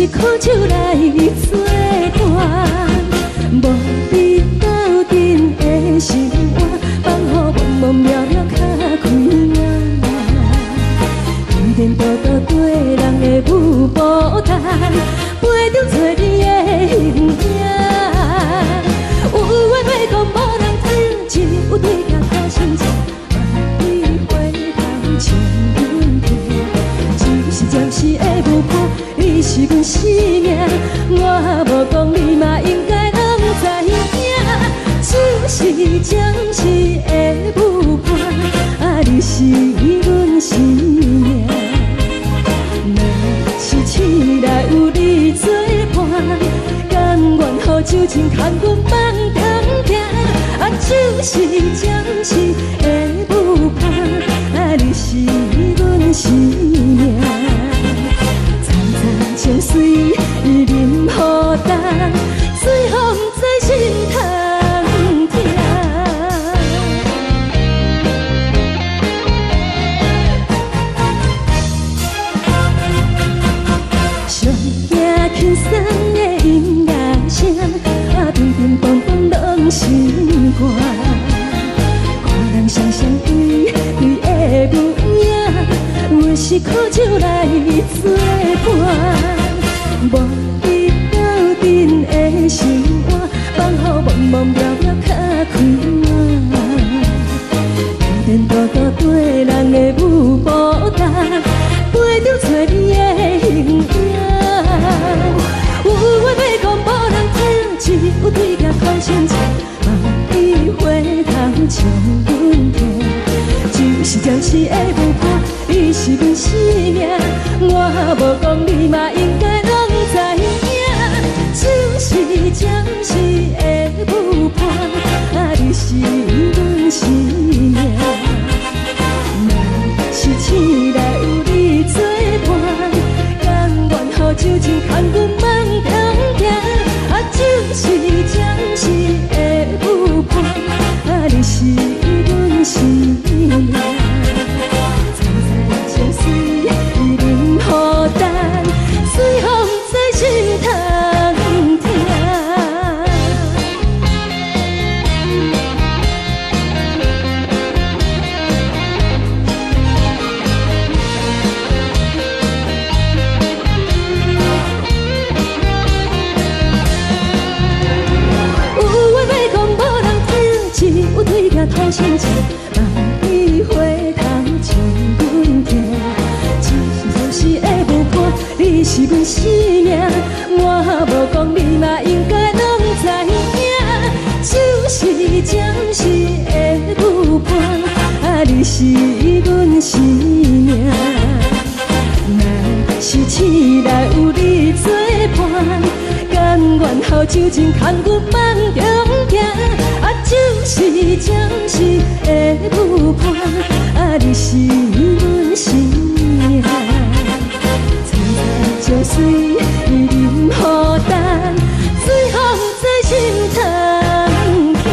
苦酒来作伴，无你斗阵的心肝，放予茫茫渺渺较开眼。颠颠倒倒对人的舞步弹，陪着做你的形影。有话要讲无人听，只有对镜头心情，万里回头将阮听。就是暂时的舞伴，你是阮生命，我无讲你嘛应该拢知影。就是暂时的舞伴，啊，你是阮生命。若是醒来有你作伴，甘愿予酒精牵阮放通行。啊，就是暂时的舞伴，啊，你是阮生命。层层情水任孤单，最后不知心通听。上惊轻松的音乐声，啊，乒乒乓乓拢心肝。看人双双对对的舞影，有时苦酒来作伴。无你斗阵的心肝，放予茫茫渺渺较开眼。颠颠倒倒对人的舞步弹，陪着做你的形影。有话要讲无人听，只有对镜头心情，万里回头将阮听。就是暂时的舞伴，你是阮生命，我无讲你嘛应该拢知影。就是暂时的舞伴，啊，你是阮生命。若是醒来有你作伴，甘愿予酒精牵阮放通行。啊，就是暂时的舞伴，啊，你是阮生命。层层情水任孤单，最后不知心通听。有话要讲无人听，只有对镜头心情，万里回头将阮听。就是暂时的舞伴，你是阮生命，我无讲你嘛应该拢知影。就是暂时的舞伴，啊，你是阮生命。若是醒来有你作伴，甘愿予酒精牵阮放中行。啊，就是暂时的舞伴，啊，你是阮生命。层层情水任孤单，最后不知心通听。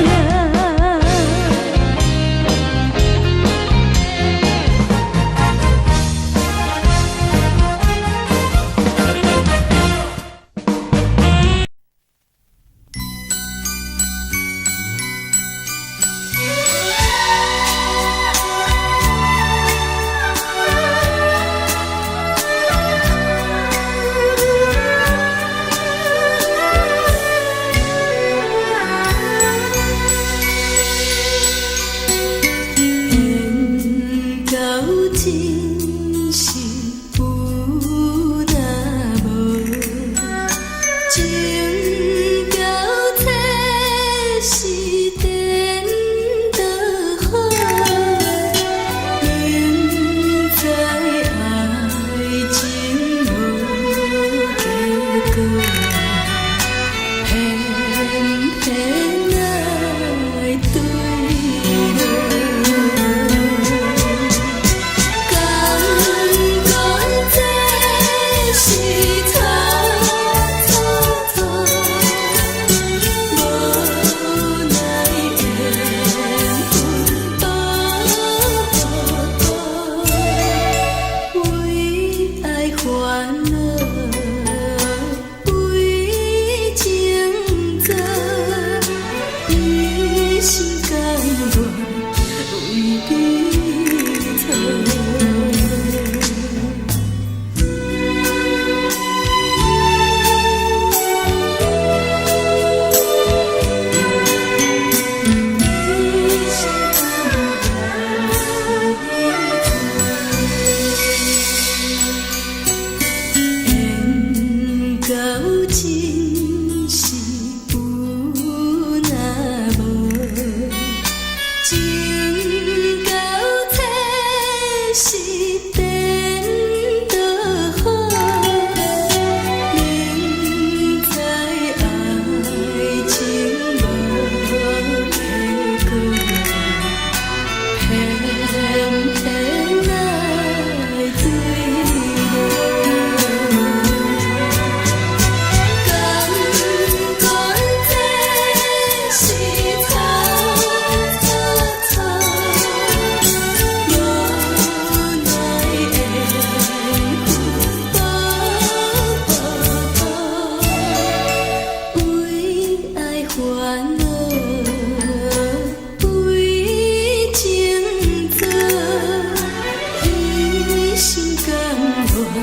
为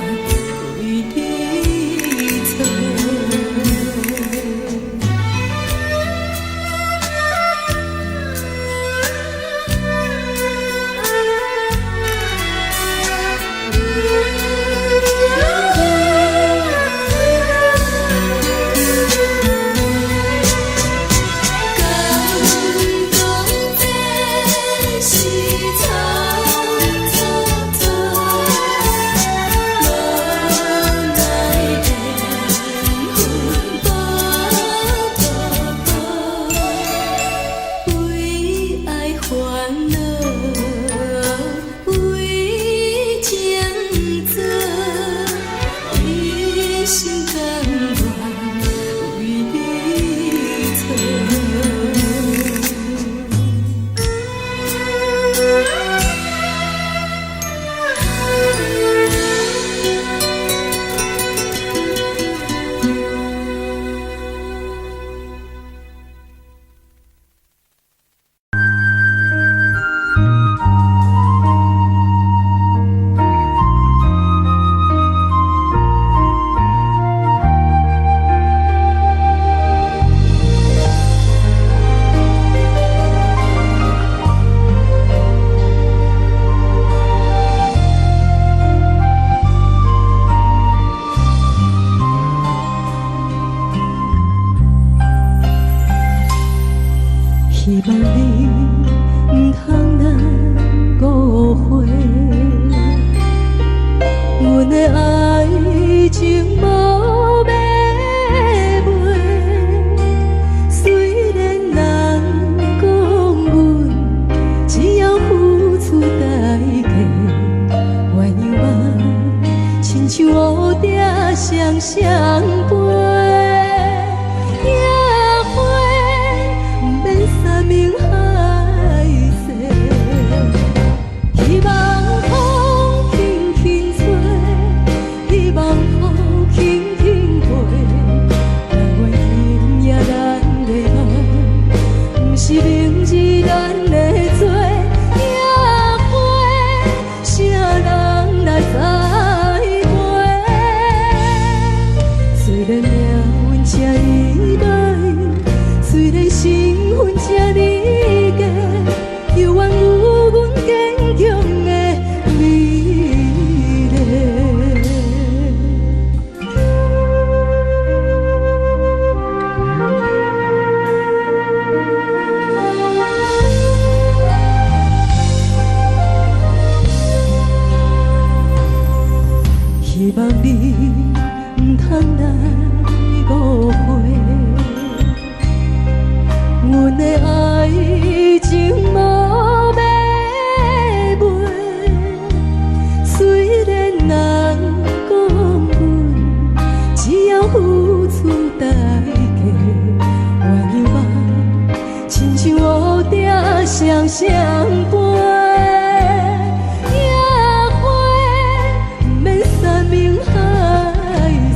你做。希望你唔通咱误会，阮的爱情无要卖。虽然人讲阮只要付出代价，鸳鸯啊，亲像乌蝶双双飞。明海誓，希望风轻轻吹，希望雨轻轻飞。但愿今夜咱的爱，不是明日咱的做。夜花，啥人来栽培？虽然命运这呢歹，虽然心阮这呢假，犹原有阮坚强的美丽。希望你唔通咱误会。阮的爱情无要卖，虽然人讲阮只要付出代价，鸳鸯啊，亲像乌蝶双双飞。野花不免山盟海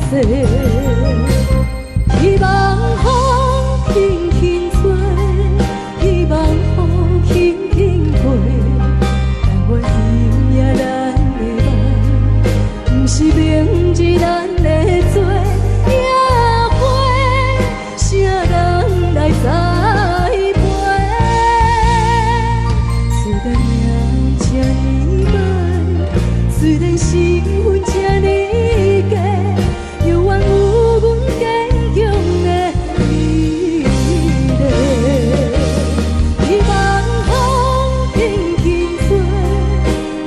誓，希望风轻轻吹。希望雨轻轻飞，但愿今夜咱的爱，不是明日咱的做。野花，啥人来栽培？虽然命这呢歹，虽然心阮这呢假，犹原有阮坚强的美丽。希望风轻轻吹，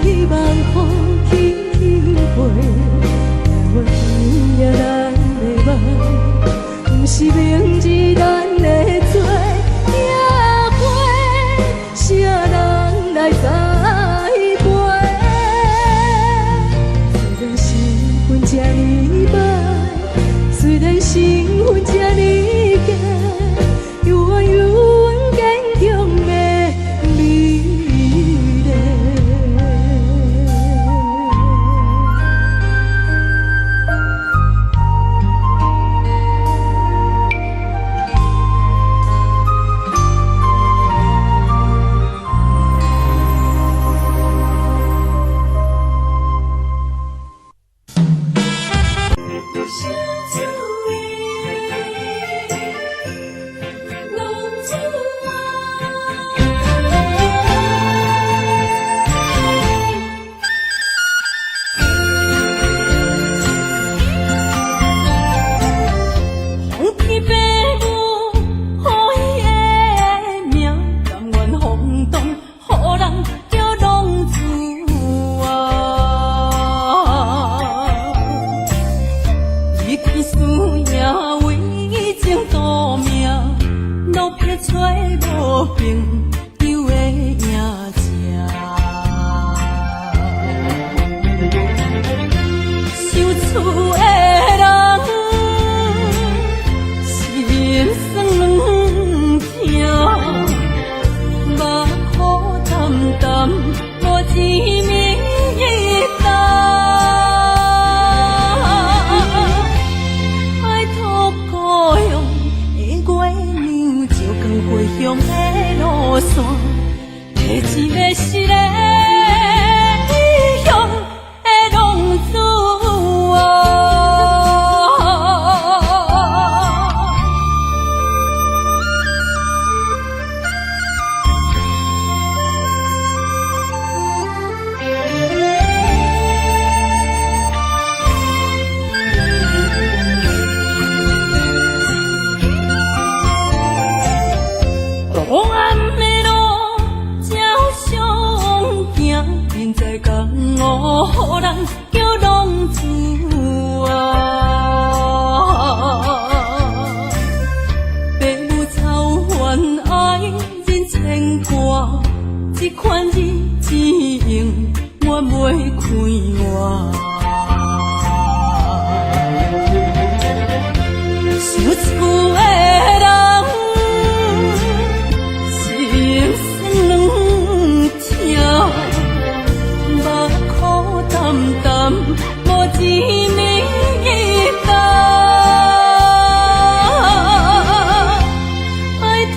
希望雨轻轻飞。但愿今夜无一年等。拜托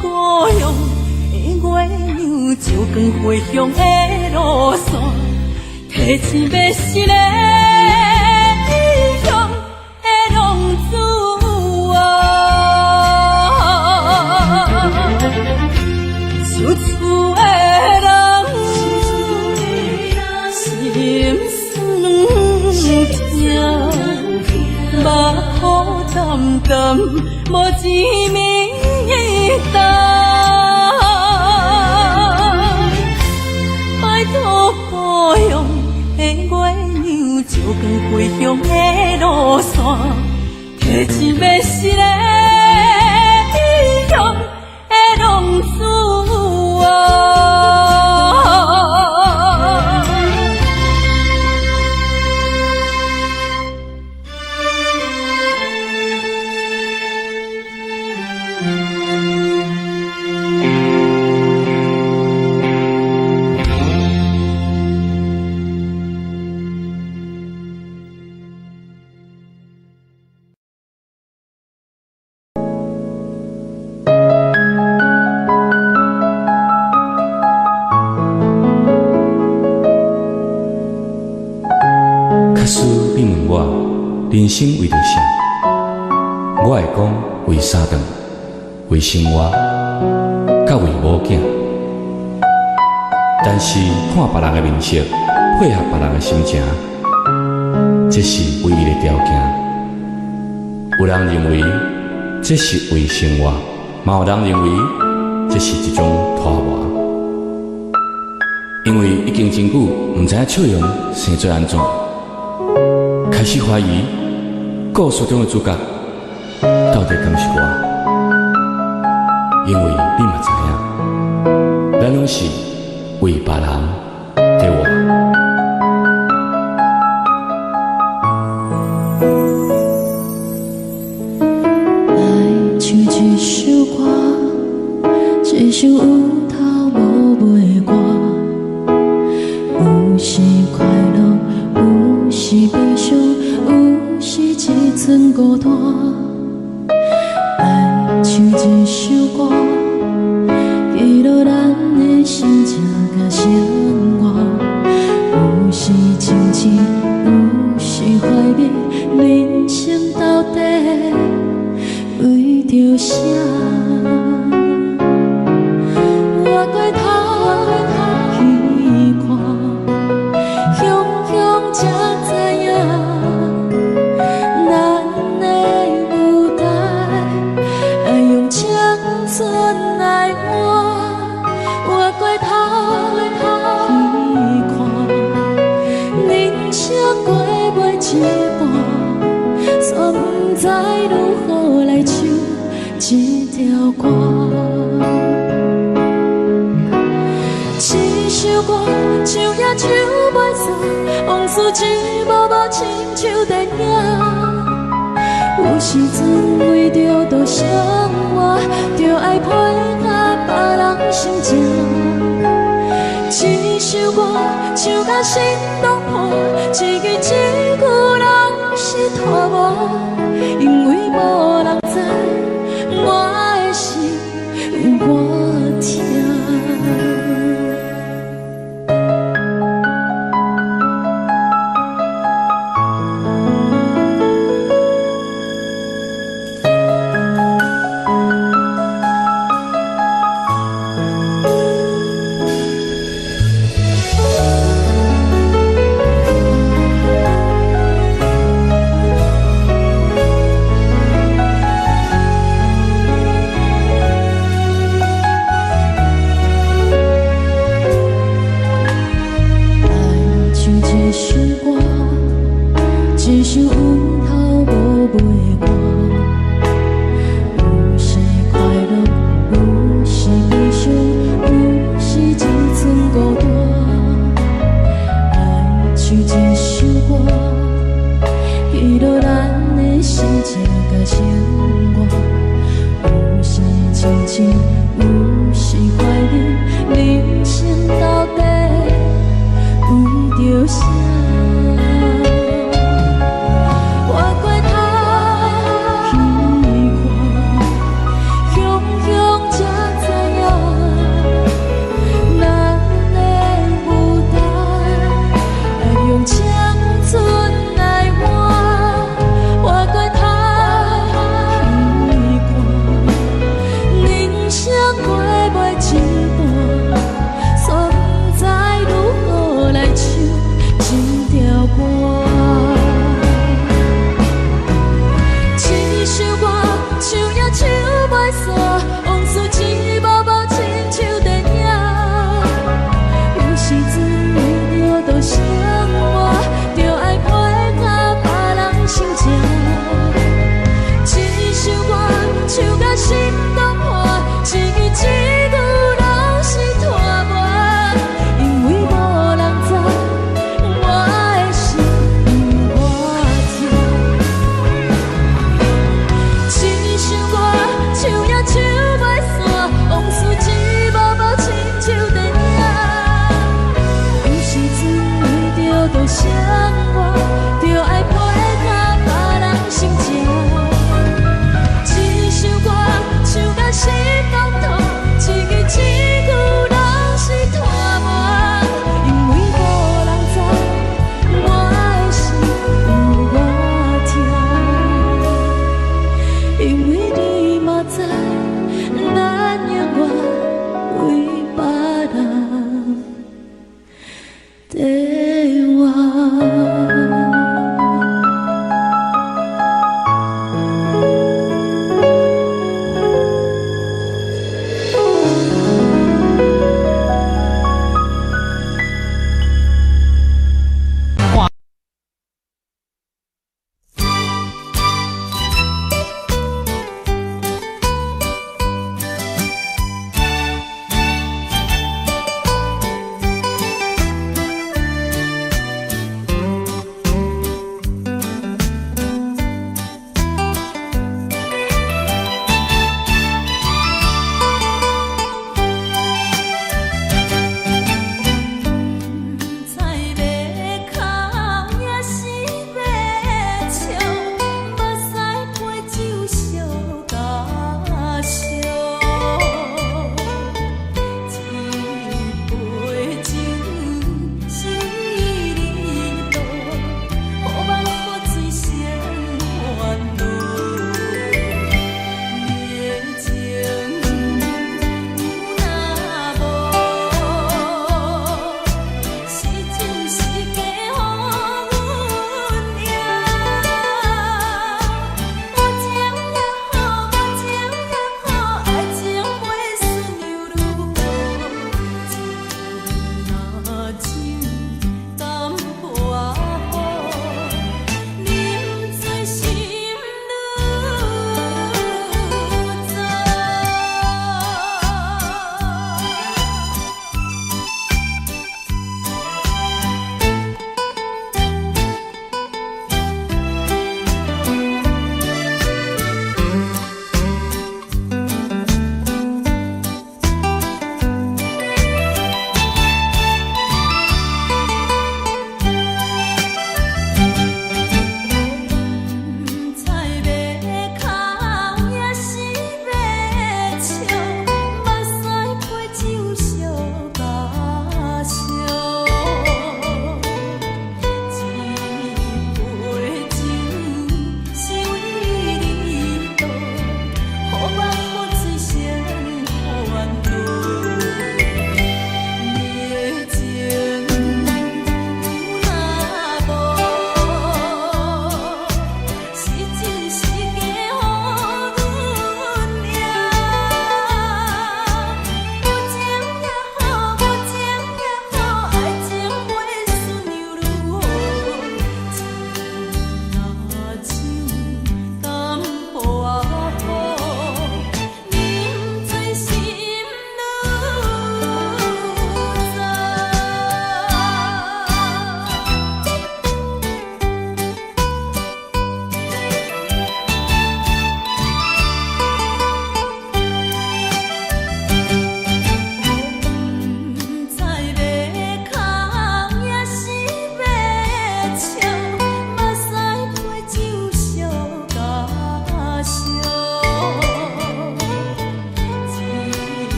故乡的月亮，照光回乡的路线，提醒要是个异乡的浪子想厝的人，心酸痛，目眶淡淡，无一暝等。拜托故乡的月亮，照光回乡的路线，提醒要是个异乡的浪子人生为着啥？我会讲为三顿，为生活，甲为某囝。但是看别人的面色，配合别人的心情，这是唯一的条件。有人认为这是为生活，嘛有人认为这是一种拖磨。因为已经真久，唔知影笑容生做安怎，开始怀疑。故事中的主角到底敢是我？因为你嘛知影，咱拢是为别人在活。来唱一首歌，一首有头无尾歌，有时快乐，有时悲伤。是一寸孤单，来唱一首歌，记录咱的心情甲生活。有时情绪，有时怀疑，人生到底为着啥？我回头去看，雄雄才知影。一半，煞不知如何来唱这条歌。这首歌唱也唱袂煞，往事一幕幕亲像电影。有时阵为着多生活，就爱配合别人心情。这首歌唱甲心动破，一句一句人是拖磨，因为无人知我的心有我痛。一首有头无尾歌，有时快乐，有时悲伤，有时一寸孤单。来唱一首歌，记录咱的心情甲生活。有时亲像，有时怀疑，人生到底为着啥？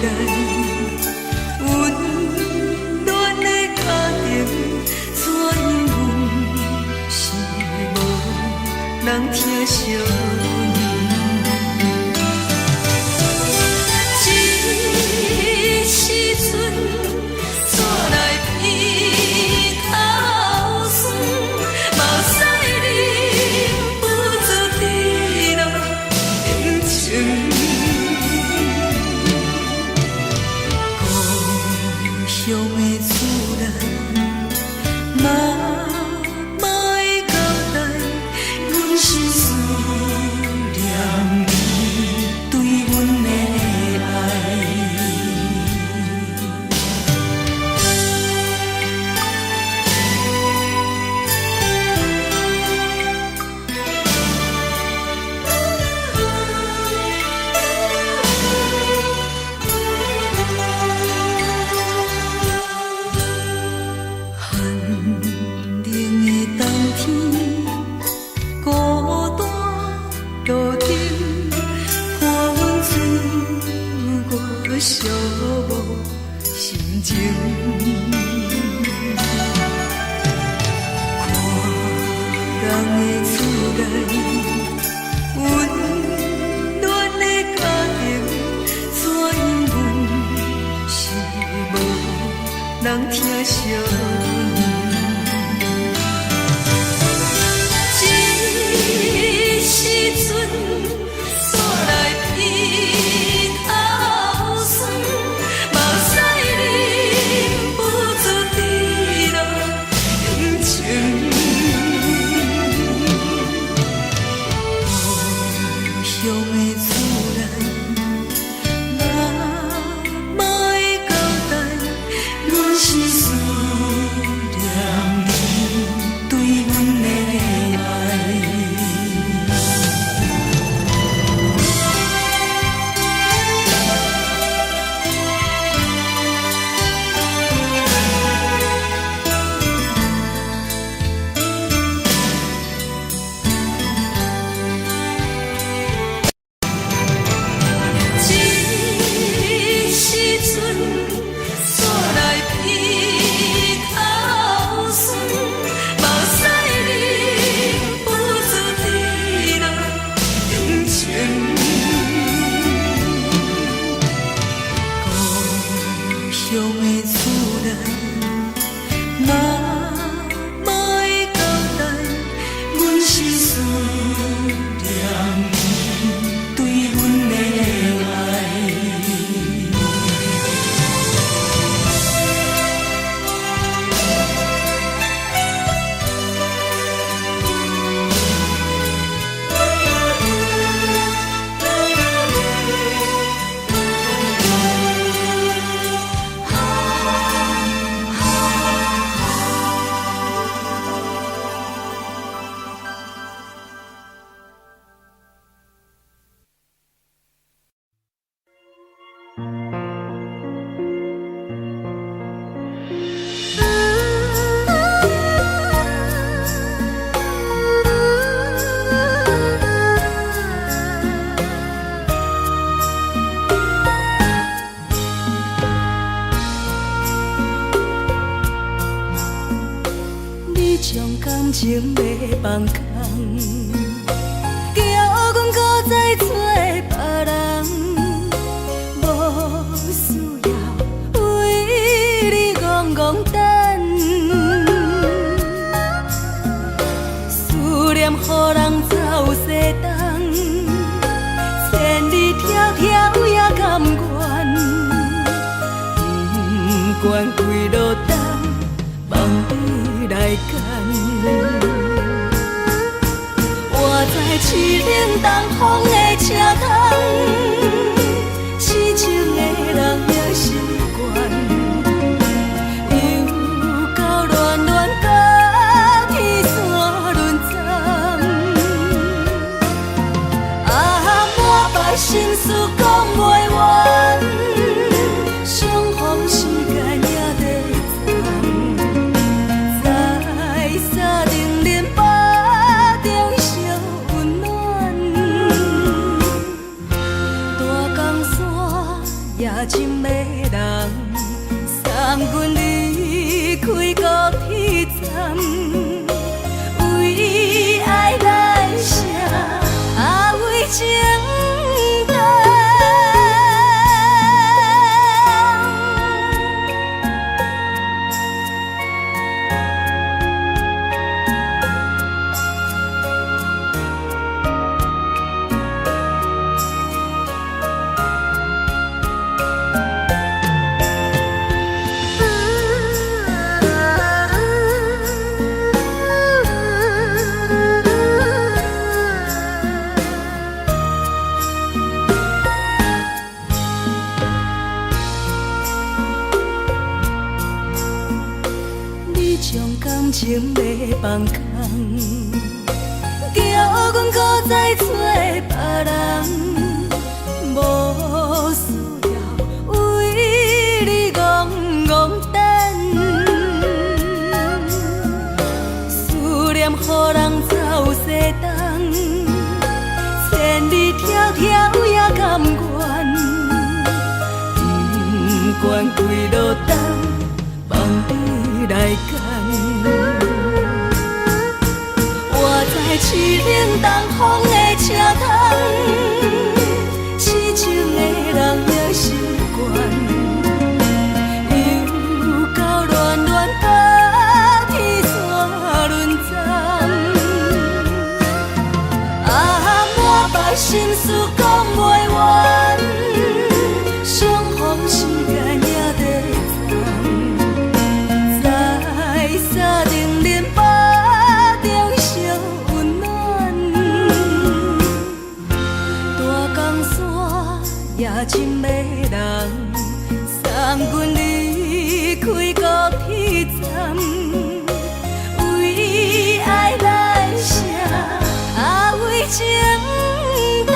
温暖的家庭，怎因阮是无人疼惜？这时阵，怎来鼻口酸？目屎忍不住滴落眼睛。故乡的厝内，妈妈的交代，阮是思念你对阮的爱。寒冷的冬天，孤单路顶，看阮自我寂寞心情。看人的厝内，温暖的家庭，怎因阮是无人疼惜？这时阵，怎来鼻口酸？目屎忍不住滴落眼睛。故乡的厝内，妈妈的交代，阮是思念你对阮的爱。这时阵，怎来鼻口酸？目屎忍不住滴落眼睛。故乡的厝内，妈妈的交代，阮是思念你对阮的爱。你将感情要放空，叫阮搁再找别人，无需要为你戆戆等。思念予人走西东，千里迢迢也甘愿，不管几路灯。望你来牵，我在凄冷东风的车窗，痴情的人也习惯，又到暖暖甲天山轮站，满腹心事讲袂完，相逢时间也在站。在沙丁林巴中烧温暖，大江山也深。情要放空，叫阮搁再找别人，无需要为你戆戆等。思念予人走西东，千里迢迢也甘愿，不管几路灯，放你来干。我在凄冷东风的车窗，痴情的人也习惯，又到恋恋把天线轮转。啊，满腹心事讲袂完，相逢时间也在站，在沙定林巴中相温暖。大江山也真迷人，送阮离开高铁站，为爱来写，为情等。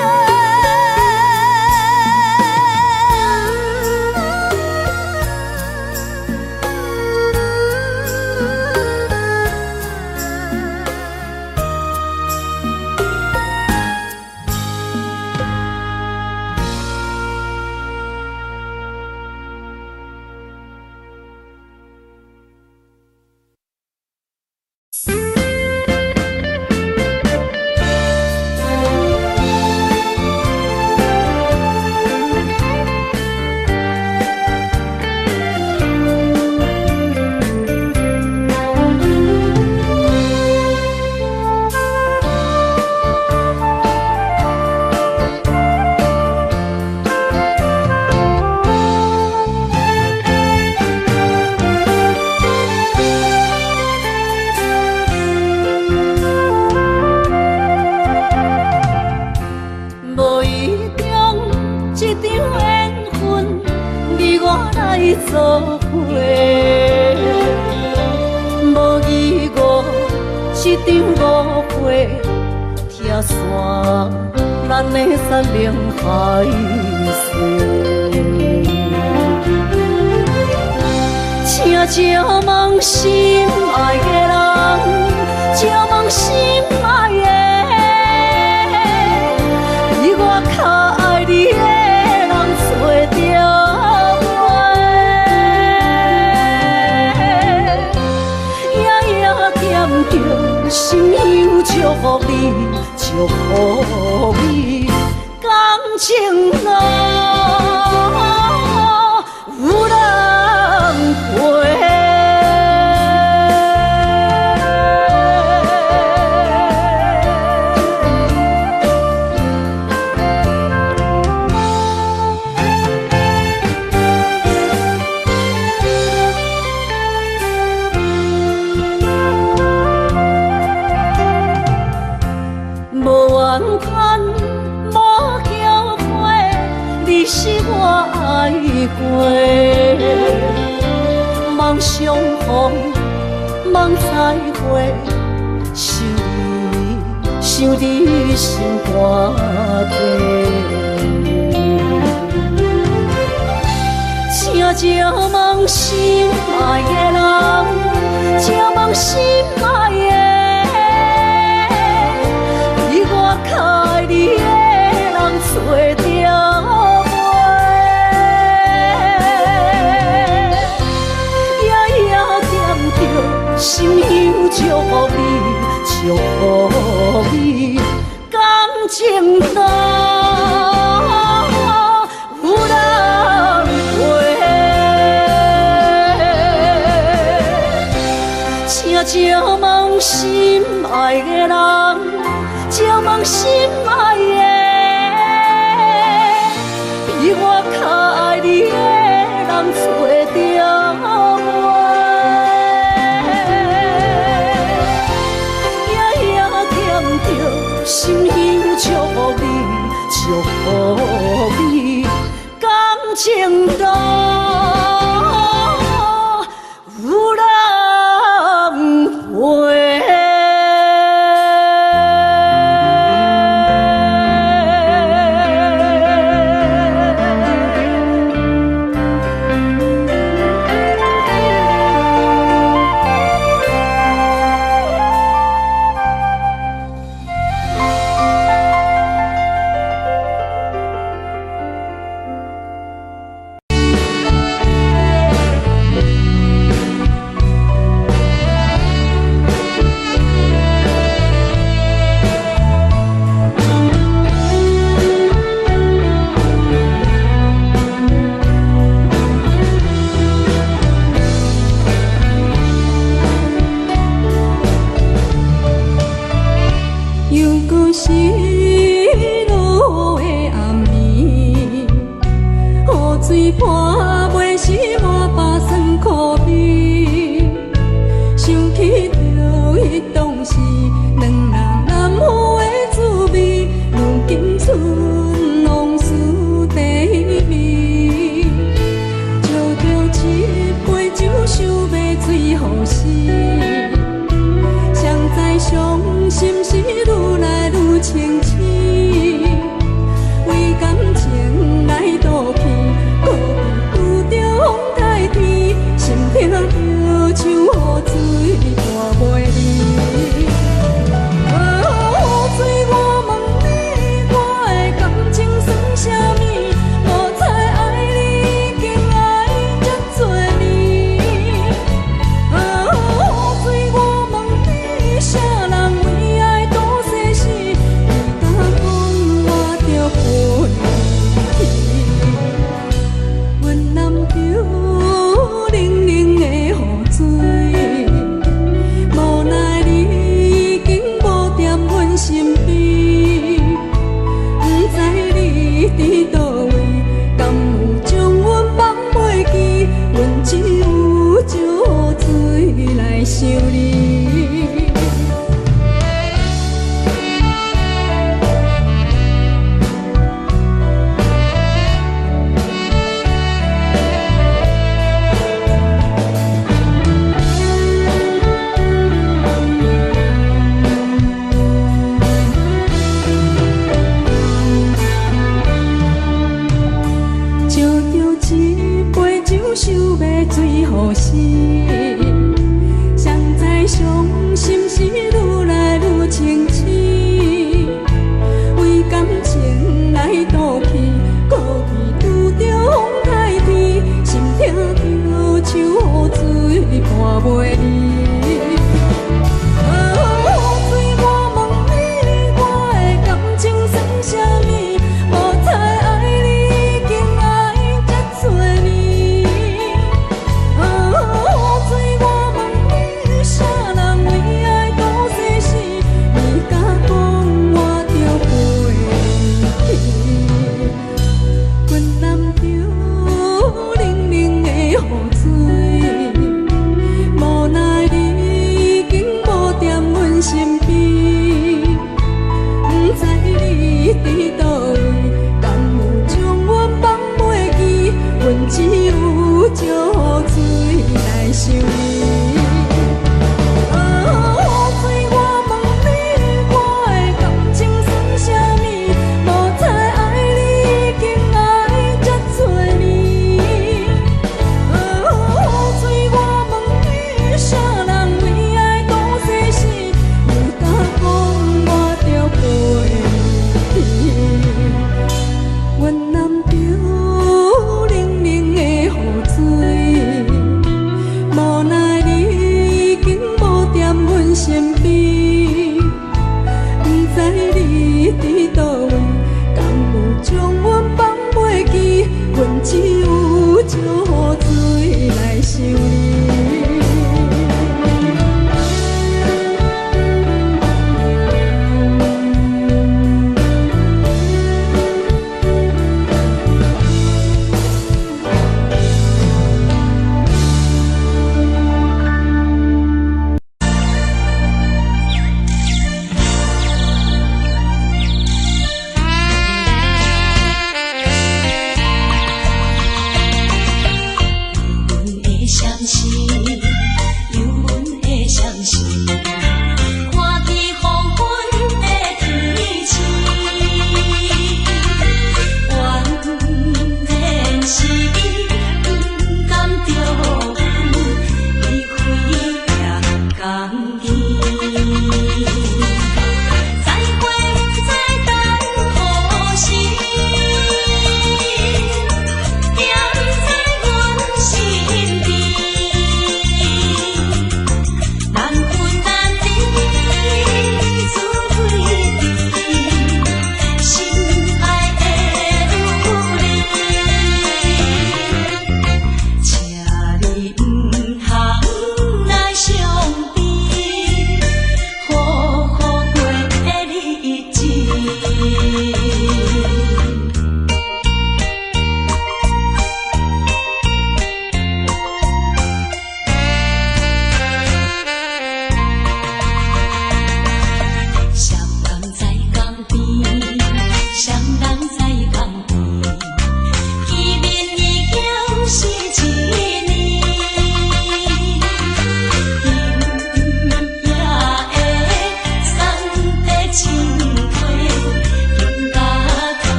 做伙，无义误一场误会，拆散咱的山盟海誓。请借问心爱的人，借问心爱的，比我较爱你的人找着。心忧祝福你，祝福你，感情路有人陪。是我爱过，梦相逢，梦再会，想你心肝底。请借问心爱的人，借问心爱的，比我较爱你的人找着。心忧祝福你，祝福你，感情路有人陪。请借问心爱的人，借问心爱的，比我较爱你的人找着。心忧祝福你，祝福你，感情路有人陪。又搁是落的暗暝，雨水泼袂湿我巴酸苦味，想起着迄当时两人难忘的滋味，如今剩往事第味，借着一杯酒想要醉予死。谁知伤心事愈来愈清醒。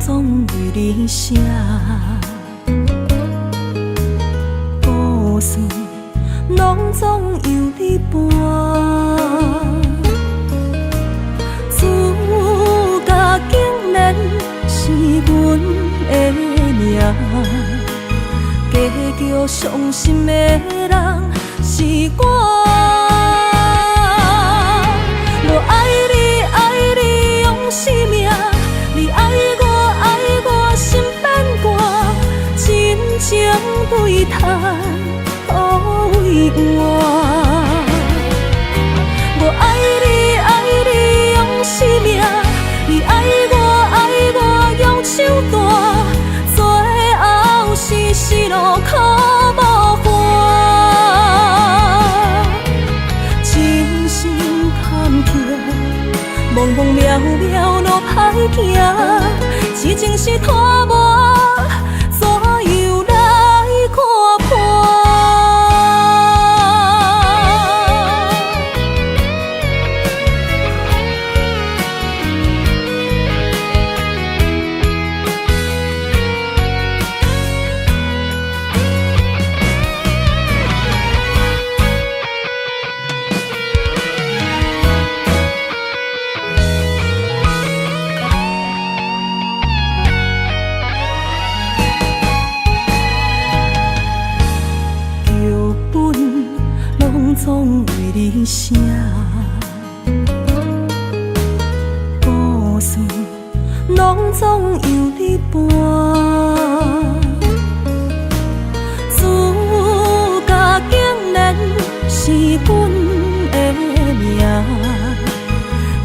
总为你写，故事拢总由你伴。主角竟然是阮的命，结局伤心的人是我。我爱你，爱你用生命，你爱我心变寒，真情对谈，土为换。我爱你，爱你用生命，你爱我用手段，最后是死路可无伴。真心坎坷，茫茫渺渺路歹行，痴情是拖磨，怎样来看破？总为你写，故事拢总由你伴。主角竟然是阮的命，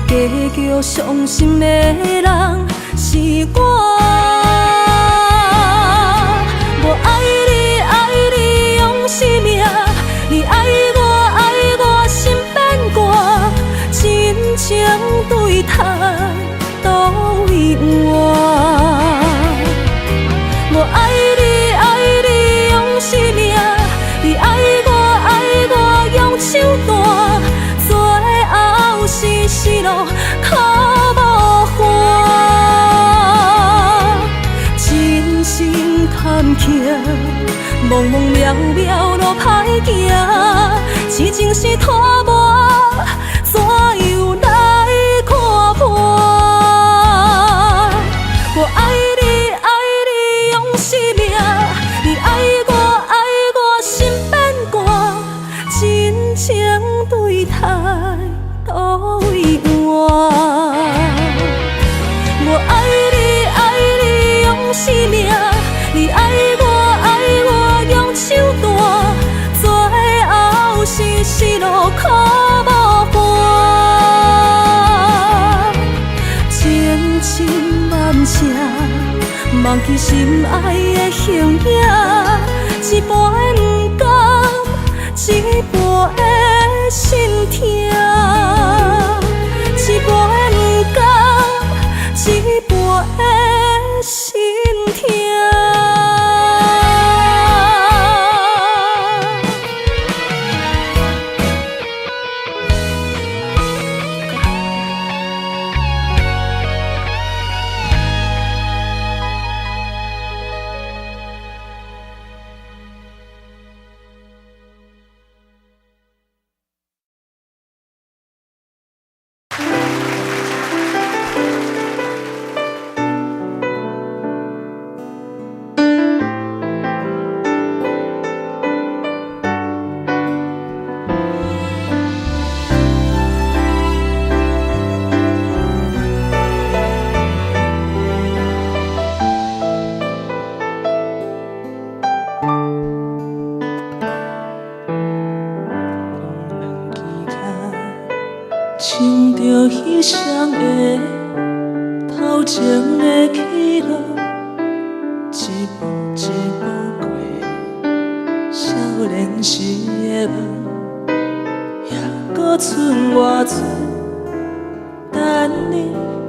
结局伤心的人是我。我爱你，爱你用生命，你爱我心变寒，真情对谈，土为换。我爱你，爱你用生命，你爱我用手段，最后是死路可无伴。真心坎坷，茫茫渺渺路歹行，痴情是拖磨，怎样来看破？我爱你，爱你用生命，你爱我心变寒，真情对待土为换。我爱你，爱你用生命，你爱我用手段，最后是死路可无伴。千真万确，忘记心爱的形影，一半不甘，一半的心痛，一半不甘，一半的心痛。唱着彼双的头前的起落，一步一步过少年时的梦，还搁剩偌多，等你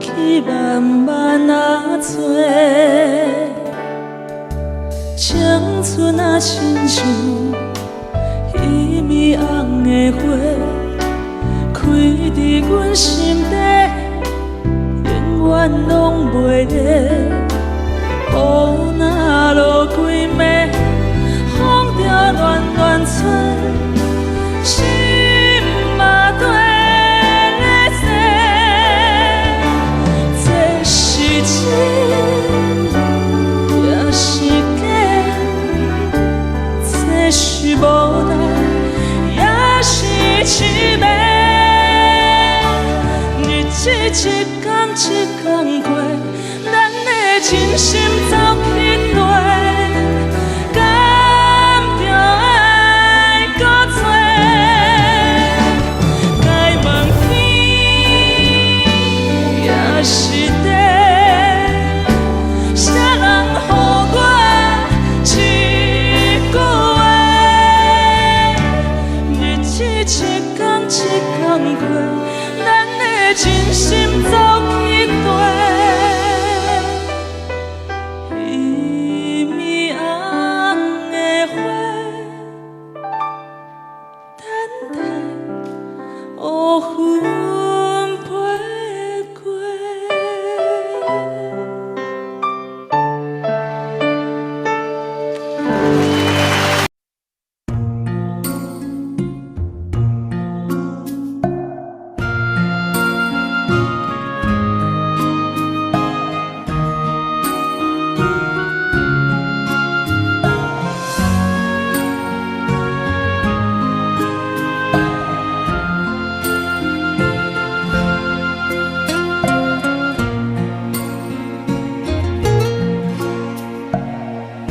去慢慢啊找。青春啊，亲像一米红的花。开伫阮心底，永远拢袂灭。雨若落几暝，风着乱乱吹，心嘛跟咧洗。这是真，也是假，这是无奈，也是凄美。日子一天一天过，咱的真心走去落，敢着爱搁多？该问天也是地，啥人予我一句话？日子一天一天过，咱的真心走去地。伊暗的花，等待乌云飞过。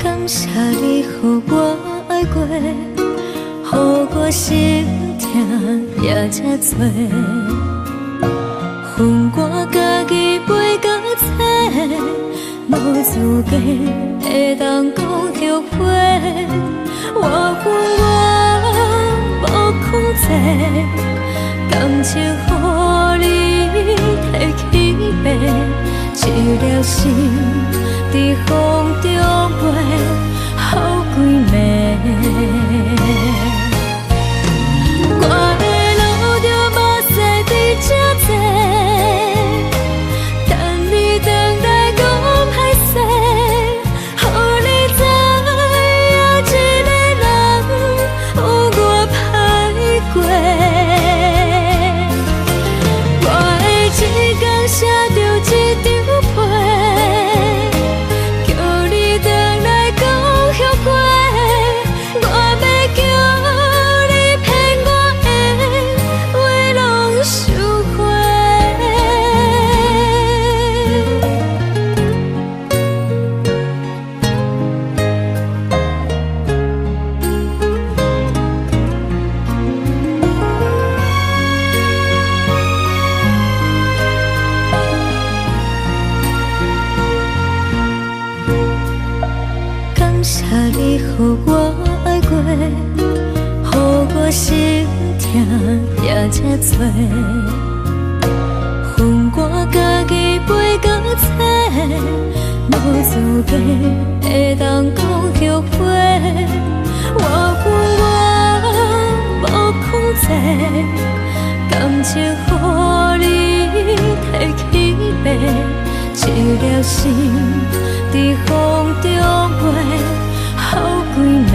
感谢你，予我爱过，予我心痛也这多。恨我家己袂到切，无资格会当讲后悔。我恨我无控制，感情予你摕去卖，一粒心伫风中飞，好几暝。我的路着目屎伫这多，等你回来讲歹势，予你知影一个人有我歹过。我的一天写着一张被，叫你回来讲后悔。我要叫你骗我的话拢收回。感谢你，予我爱过，予我心痛也这多。恨我家己袂到切，无资格会当讲后悔。我恨我无控制，感情予你摕去卖，一粒心伫风中飞，好几暝。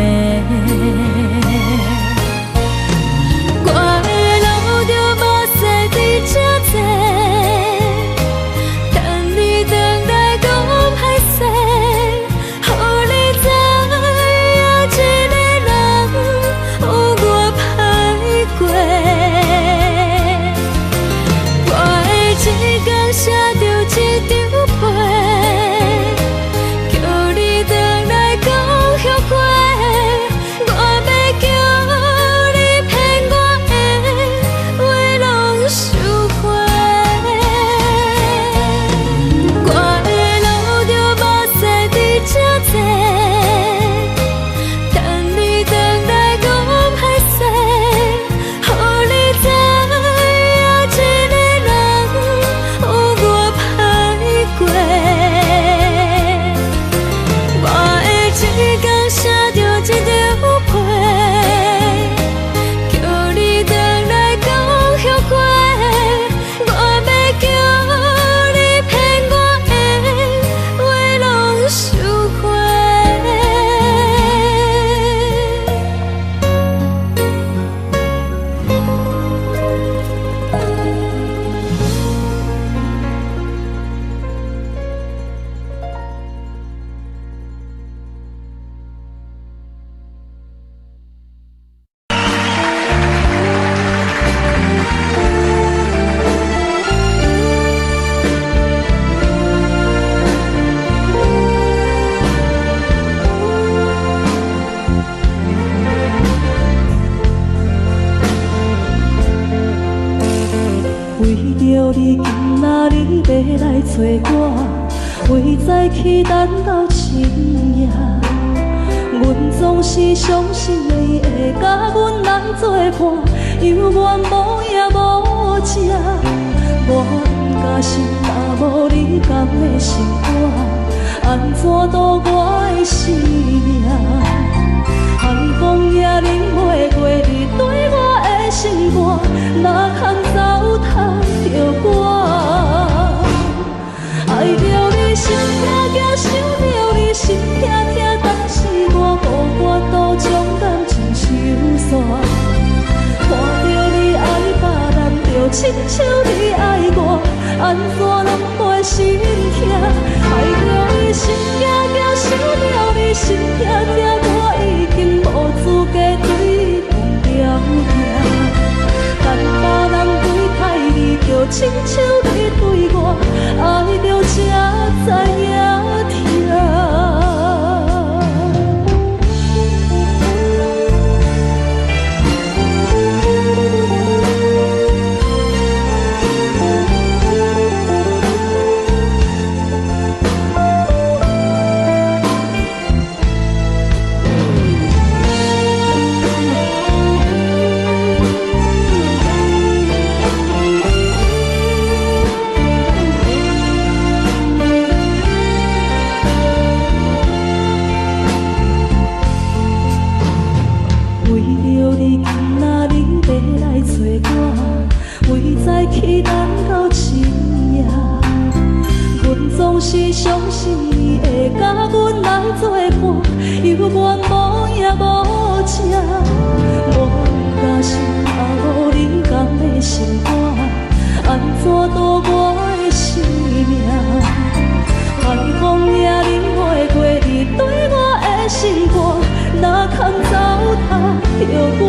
我的路着目屎伫这多，等你回来讲歹势，予你知影一个人有我歹过。我的一天写着一张被，叫找我，为在期等到深夜。阮总是相信你会甲阮来作伴，犹原无影无迹。我不甘心，若无你甘的心肝，安怎度我的生命？寒风也忍袂过你对我的心肝，哪通糟蹋着我？爱着你心痛痛，想着你心痛痛，但是我予我都将感情收煞。看着你爱别人，就亲像你爱我，安怎拢袂心痛？爱着你心痛痛，想着你心痛痛，我已经无资格对讲条件。但别人对待你，就亲像你对我，爱着才知影痛。期等到深夜，阮总是相信你会甲阮来作伴，犹原无影无迹。我不甘心，若无你甘的心肝，安怎度我的生命？寒风也忍袂过你对我的心肝，哪通糟蹋着我？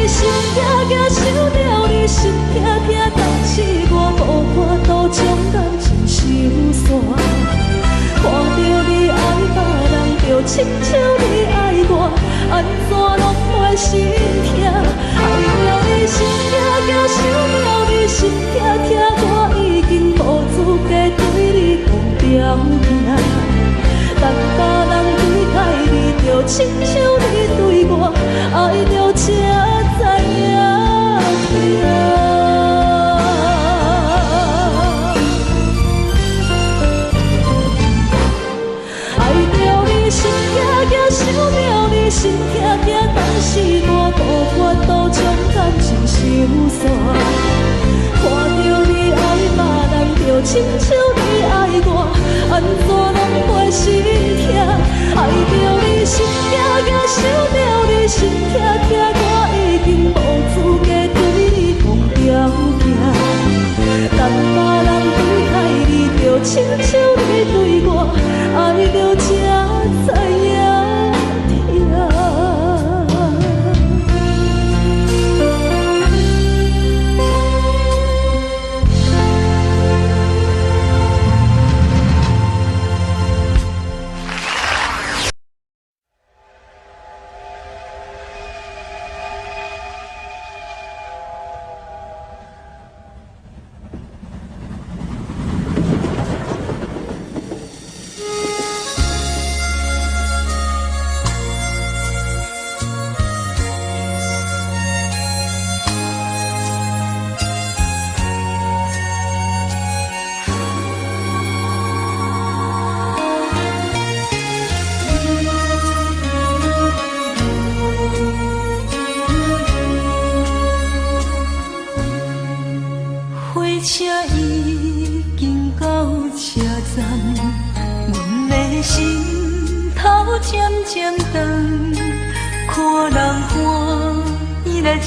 心痛痛，想着你心痛痛，但是我无法度将感情收煞。看着你爱别人，就亲像你爱我，安怎拢袂心痛？爱着你心痛痛，想着你心痛痛，我已经无资格对你讲条件。但别人对待你，就亲像你对我，爱着才。爱着你心痛痛，想着你心痛痛，但是我无法度将感情收煞。看着你爱别人，就亲像你爱我，安怎拢袂心痛？爱着你心痛痛，想着你心痛痛，我已经无资格对你讲条件。但别人对待你，就亲像你对我，爱着才知影痛。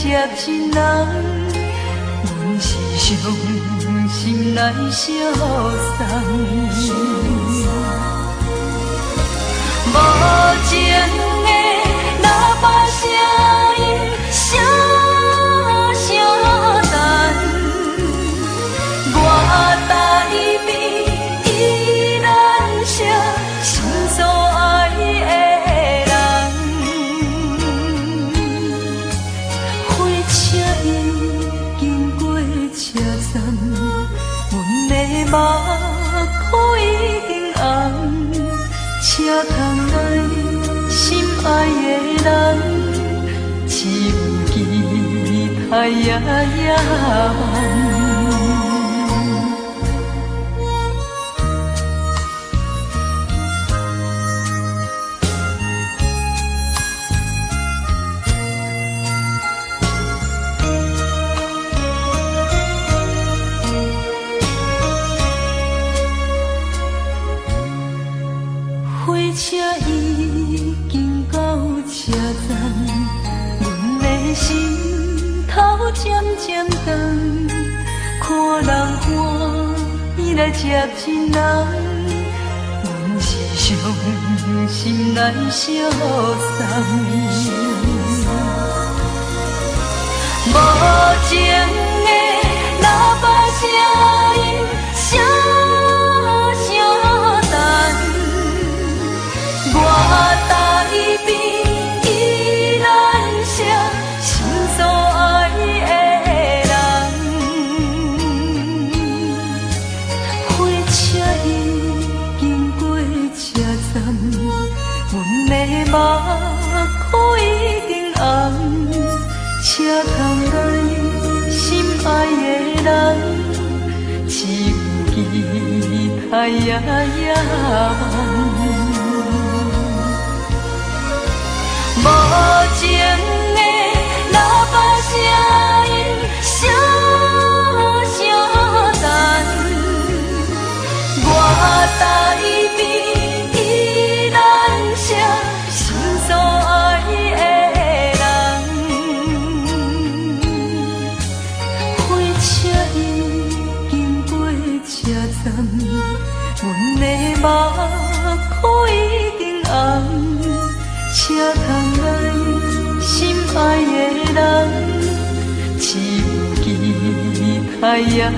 接亲人，阮是伤心来相送。无情的喇叭声音，声声等，我台边依然是心所爱的人。火车已经过车站。来心爱的人，只有期待夜晚。火车已经到车站，阮的心头渐渐长，看人欢喜来接亲人，阮是伤心来相送。无情的喇叭声音，声声等。我台边依然是心所爱的人，火车已经过车站，阮的目眶已经红，车窗内心爱的人，只有期待夜晚。无情的喇叭声音，声声等。我台边依然是心所爱的人，火车已经过车站，阮的目眶已经红。车窗内心爱的人，只有期待夜晚。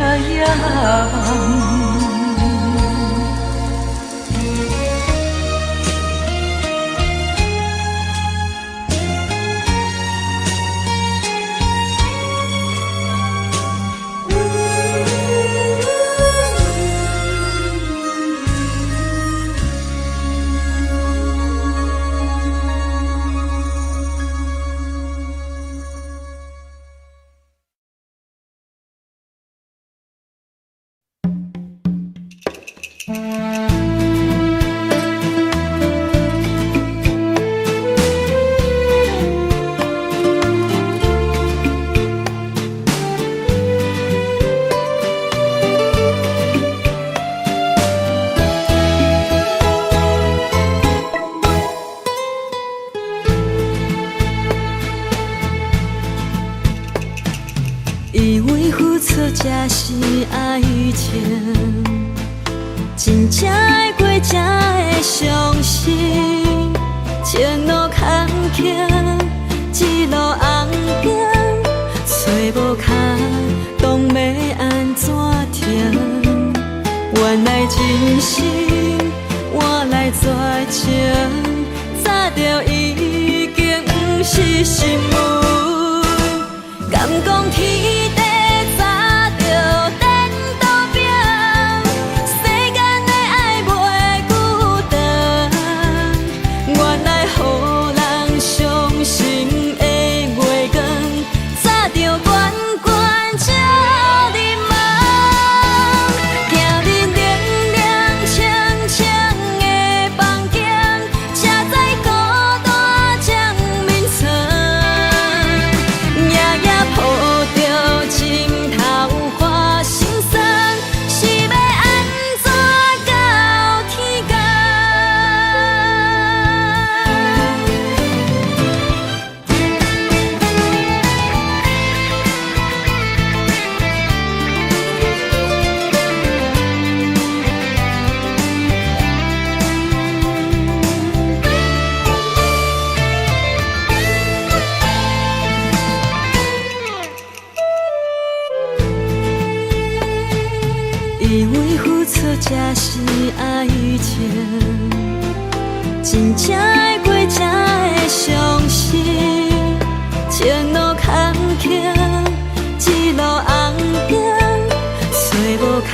以为付出才是爱情，真正会过才会相信。前路坎坷，一路红行，找无脚，当要安怎停？原来真心换来绝情，早就已经不是心门。敢讲天地早就颠倒平，世间的爱袂孤单。原来予人伤心的月光，早就悬悬照你梦。行日凉凉清清的房间，才知孤单将眠床。夜夜抱着情头花心酸，是要安怎到天光？以为付出才是爱情，真正会过才会相信。前路坎坷，一路红行，找无脚，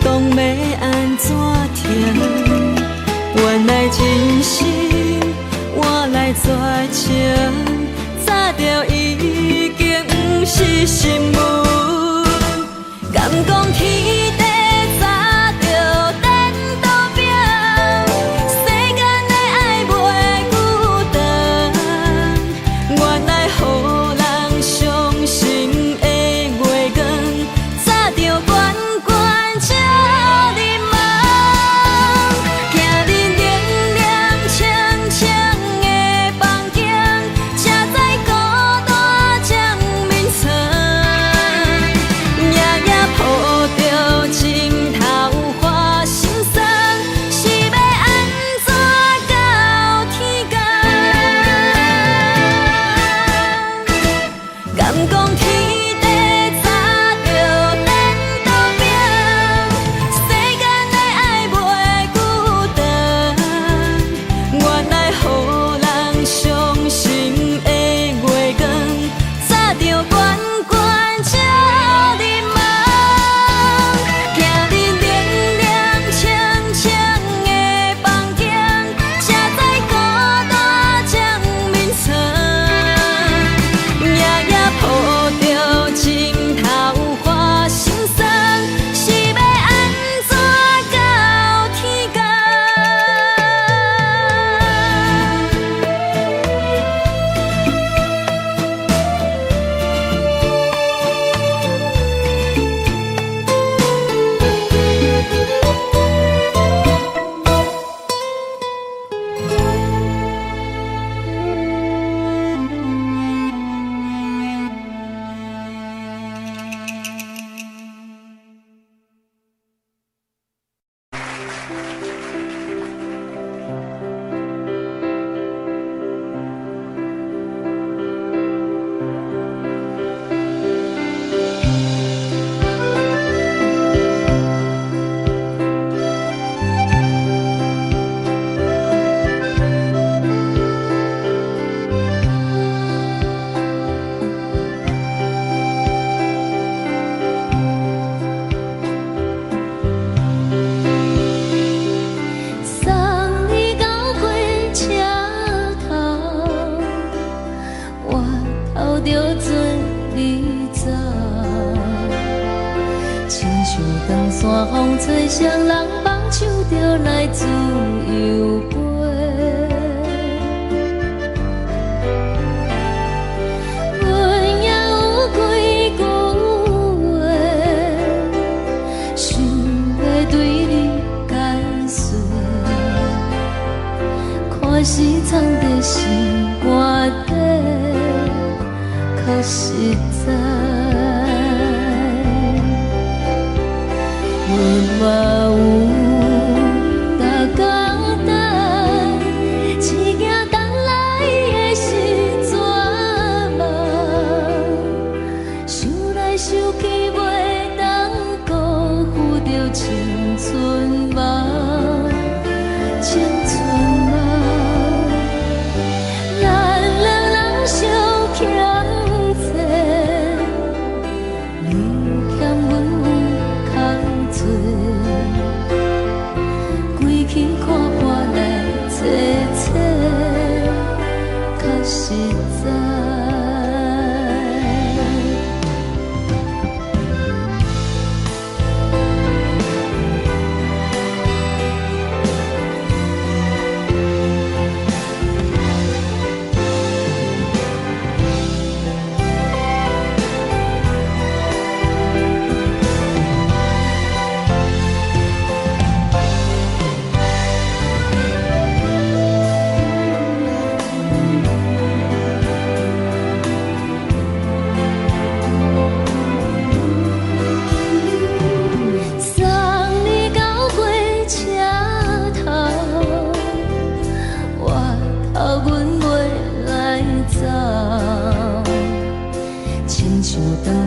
当要安怎停？原来真新闻。敢讲天地早就颠倒表，世间的爱袂孤单。原来予人伤心的月光，早就悬悬照你梦。行人凉凉清清的房间，车载孤单将眠床。夜夜抱着枕头花心酸，是要安怎到天光？敢讲天地早就颠倒表，世间的爱袂孤单。原来予人伤心的月光，早就悬悬照你梦。行人凉凉清清的房间，车载孤单将眠床。夜夜抱着枕头花心酸，是要安怎到天光？送你到过车头，我头着准你走，亲像长山风吹双人放手着来自由飞。阮也有几句话，想要对你解说，看是藏在心肝底，较实在。阮嘛有逐工等，一件等来的是绝望，想来想去袂当辜负着青春梦，青春梦。咱两人相欠债，你欠阮有空做，归去看破来切切，较实在。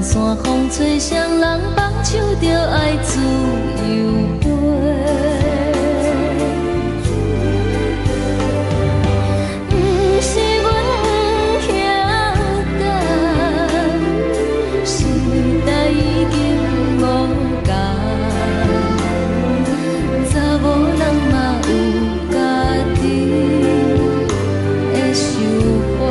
山风吹双人放手着爱自由飞，不是阮不晓得，时代已经无共，查某人嘛有家己的想法。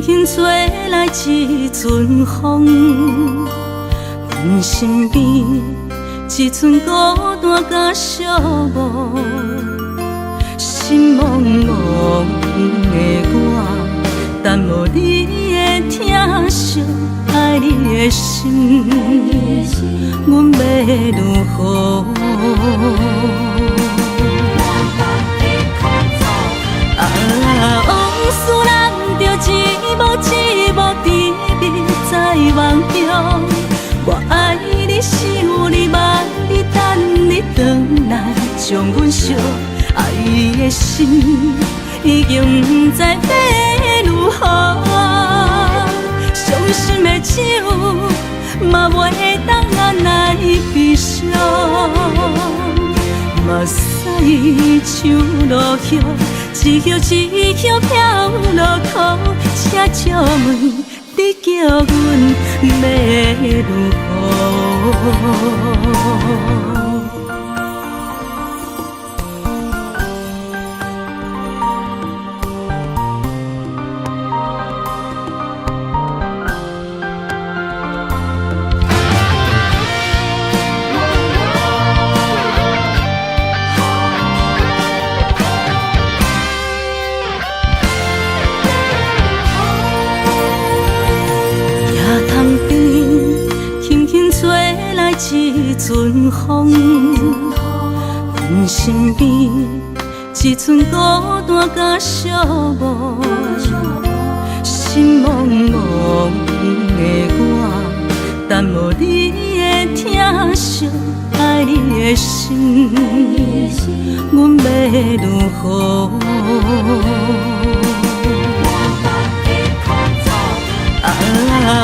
轻吹来一阵风，阮身边一寸孤单甲寂寞，心茫茫的我，等无你的疼惜，爱你的心，阮要如何？往事人着一幕一幕甜蜜在梦中。我爱你，想你，望你，等你回来，将阮惜爱的心已经不知要如何。伤心的酒嘛袂当按来悲伤，目屎像落雨。一叶一叶飘落土，车借问你叫阮要如何？一阵风，阮身边一寸孤单甲寂寞，心茫茫的我，等无你的疼惜，爱你的心，阮要如何？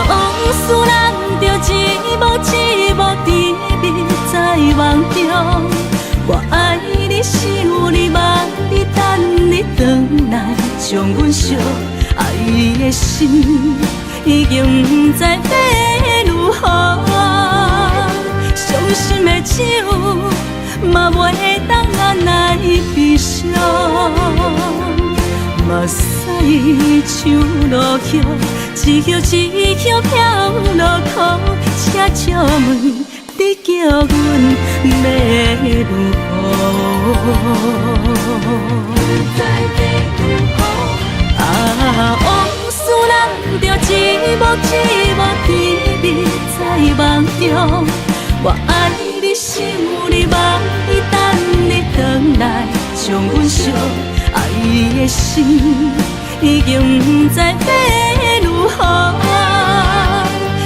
往事人着一幕一幕甜蜜在梦中。我爱你，想你，望你，等你回来，将阮惜爱的心已经不知要如何。伤心的酒嘛袂当按来悲伤，目屎像落雨。一叶一叶飘落土，车借问你叫阮要如何？往事人着一幕一幕甜蜜在梦中。我爱你，想你，望你，等你回来，将阮惜爱的心已经不知要如何。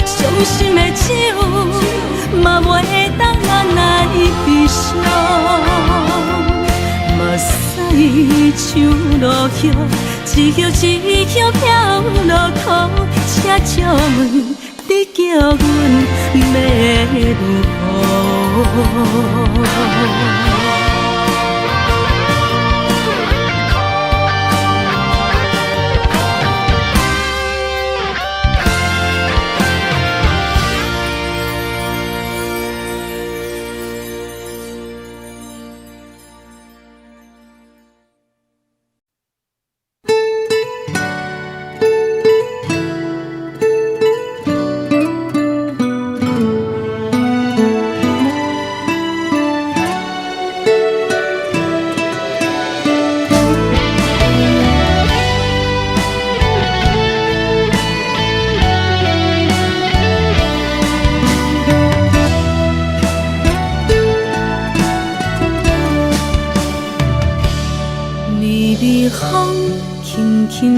伤心的酒嘛袂当按来悲伤，目屎像落雨，一叶一叶飘落土，车借问你叫阮要如何？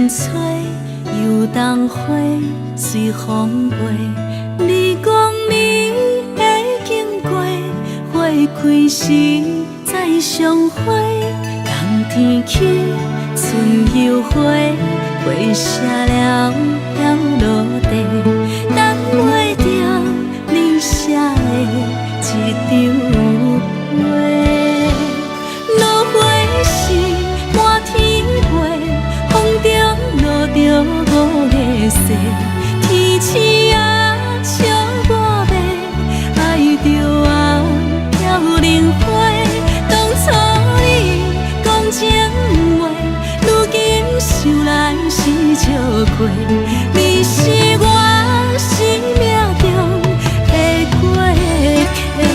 吹，游东花随风飞。你讲你会经过，花开时再相会。冬天起，春又回，花谢了飘落地，等袂着你写的一张画。落花时满天飞，风中落着五个色，天星啊笑我迷，爱着我飘零花。当初你讲情话，如今想来是笑。过，你是我生命中的过客。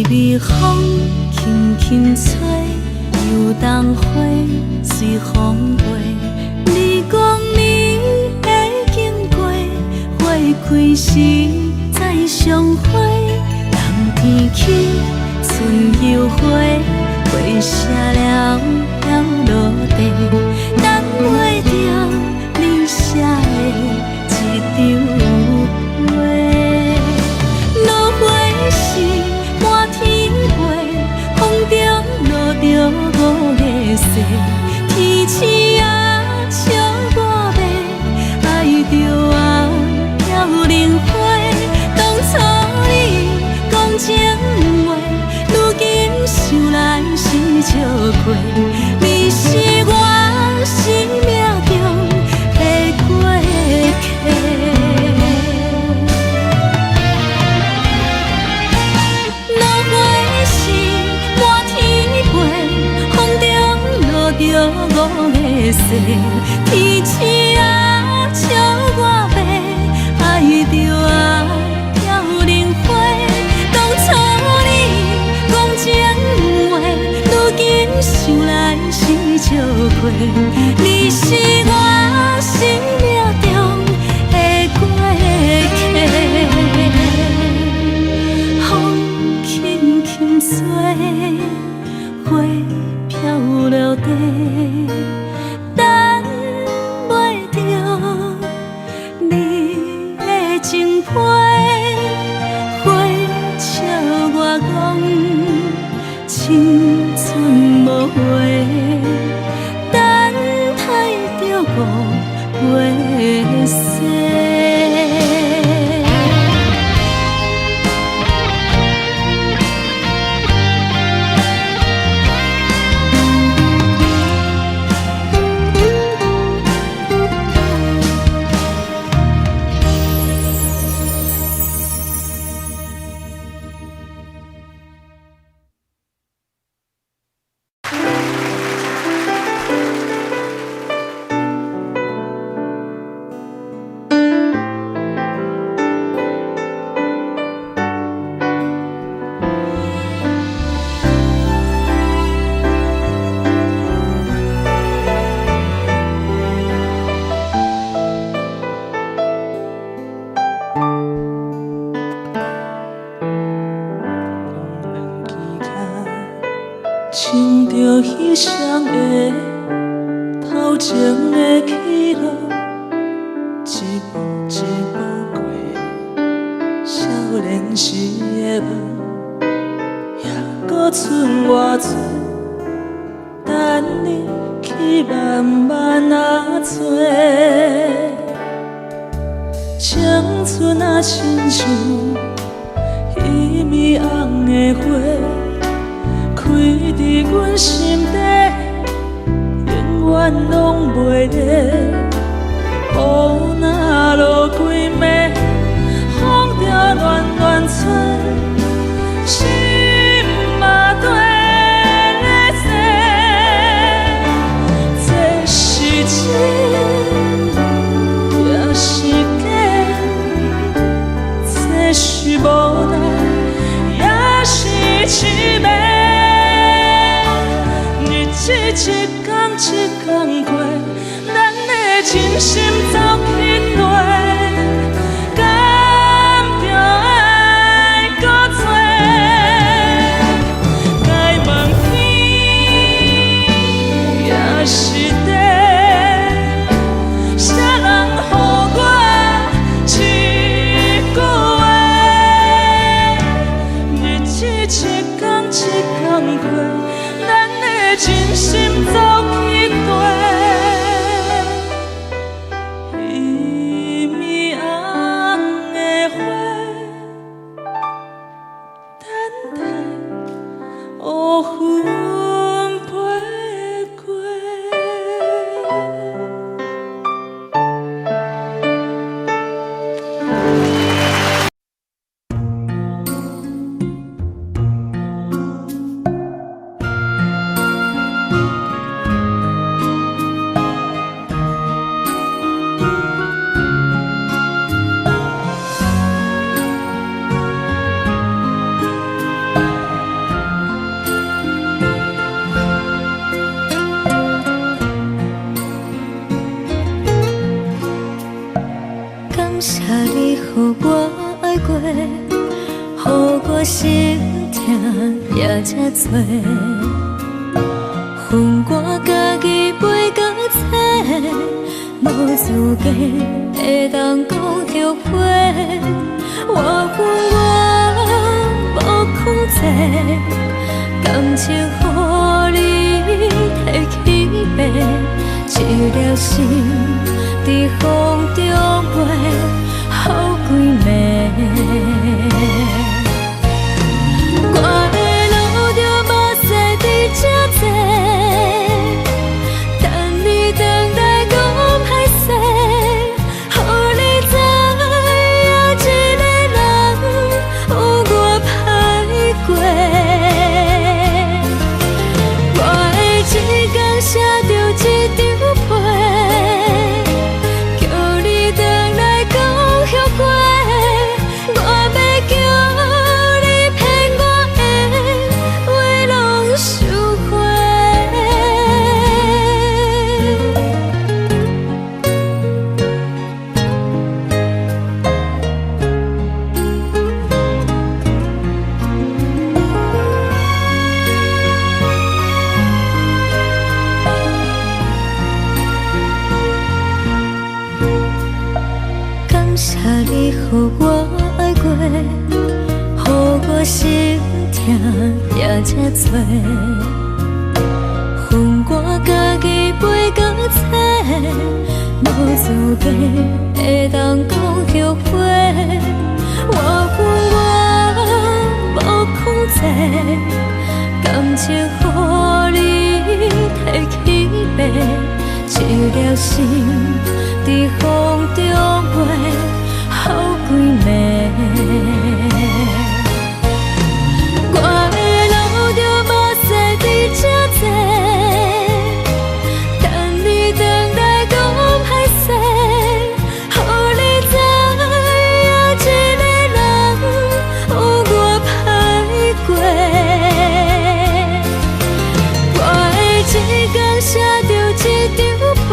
微风轻轻吹，游动花随风飞。你讲你会经过，花开时再相会。人天起，春又花，花谢了飘落地，等袂着你写的一张话。落花时满天飞，风中落着五个色，天星啊笑我迷，爱着我飘零花。当初你讲情话，如今想来是笑过，你是我生命中的过客。着五个色，天星啊笑我迷，爱着我飘零花。当初你讲情话，如今想来是笑过，你是我生命中的过客。风轻轻吹，花飘落地，等袂着你的情批。花笑我讲青春无悔，等待着五月雪。穿着彼双的头前的起落，一步一步过，少年时的梦，还搁剩偌多，等你去慢慢啊找。青春啊，亲像一米红的花。开伫阮心底，永远拢袂离。雨若落几暝，风着乱乱吹，心嘛跟咧碎。这是真，也是假，这是无奈，也是凄美。一天一天过，咱的真心走去落，敢着爱搁多？该问天也是地，啥人予我一句话？日子一天一天过。真心走去对，一米红的花，等待乌云飞过。这多，分我家己袂到切，无资格会当讲后悔。我分我无控制，感情予你提起白，一粒心伫风中飞，好几暝。我的路着目屎伫这多，等你回来讲歹势，予你知影一个人有我歹过。我的一天写着一张被，叫你回来讲后悔。我要叫你骗我的话拢收回。感谢你予我爱过，予我心痛也这多，分我家己袂到切，无资格会当讲后悔。我分我无控制，感情予你提起白，一粒心伫风中飞，好几暝。我的路着目屎伫这多，等你回来讲歹势，予你知影一个人有我歹过。我的一天写着一张被，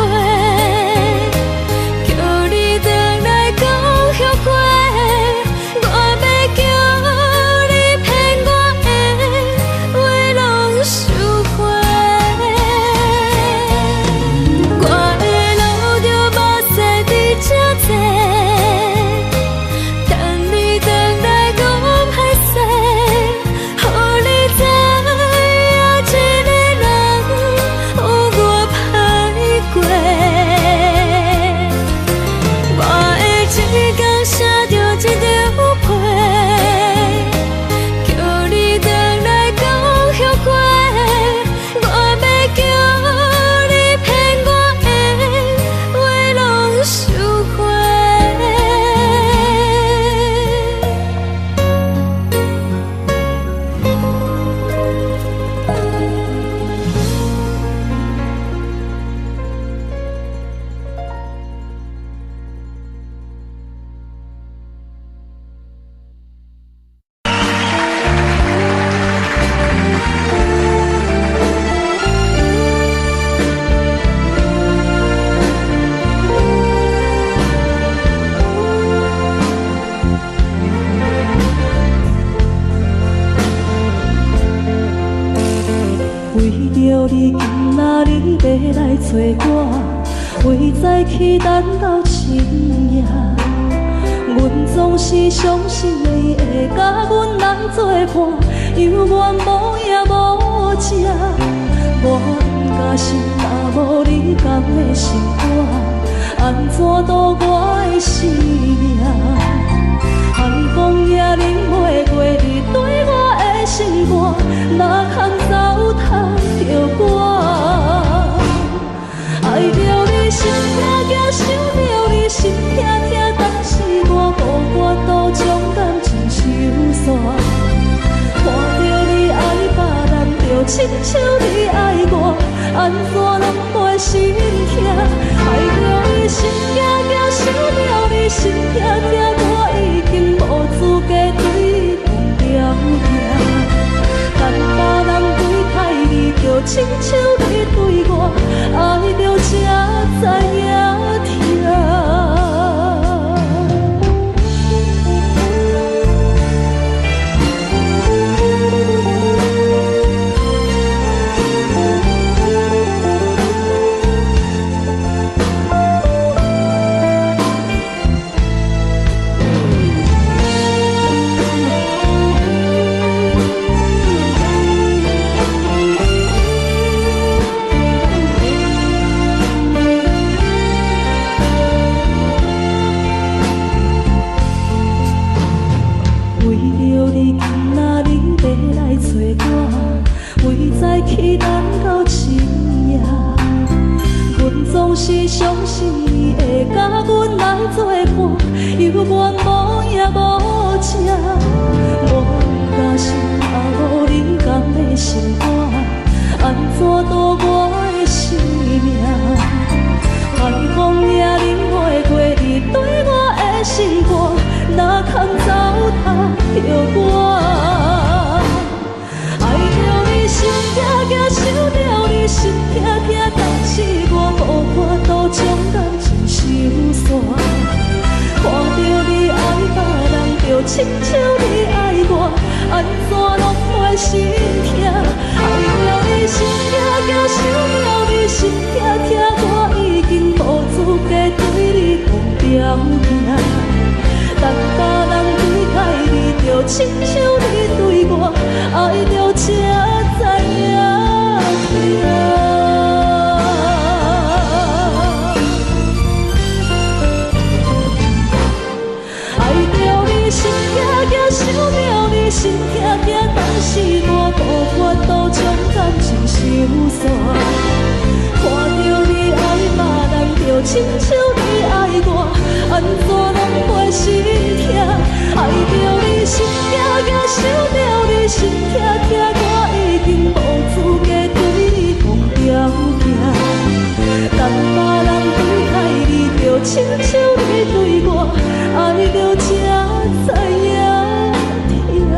叫你回来讲后悔。我要叫你骗我的话拢收回。我的路着目屎伫这多，等你回来讲歹势，予你知影一个人有我歹过。我的一天写着一张被，叫你回来讲后悔。我要叫你骗我的话拢收回。为着你，今仔日要来找我，为再去等到深夜。阮总是相信你会甲阮人作伴，犹原无影无迹。我毋甘心，若无你甘的心肝，安怎度我的生命？寒风也忍袂过你对我的心肝，哪通糟蹋着我？爱着你心痛痛，想着你心痛痛，但是我无法度将感情收煞。看着你爱别人，就亲像你爱我，安怎拢袂心痛？爱着你心惊惊，想着你心痛痛，我已经无资格对讲了听。但别人对待你，就亲像你对我，爱着才知影痛。去等到深夜。阮总是相信你会甲阮来作伴，犹原无影无迹。我假是也无你同的心肝，安怎度我的生命？海风也忍袂过你对我的心肝，哪通糟蹋着我？爱着你心痛痛，想着你心痛痛，但是我无法度将感情收煞。看着你爱别人，就亲像你爱我，安怎拢袂心痛？爱着你心痛痛，想着你心痛痛，我已经无资格对你讲条件。但别人对待你，就亲像你对我，爱着才知影痛。爱着你心痛痛，想着你心痛痛，但是我无法度将感情收煞。看着你爱别人，就亲像你爱我，安怎拢袂心痛？爱着你心痛痛，想着你心痛痛，我已经无资格对你讲条件。但别人对待你，就亲像你对我，爱着才知影痛。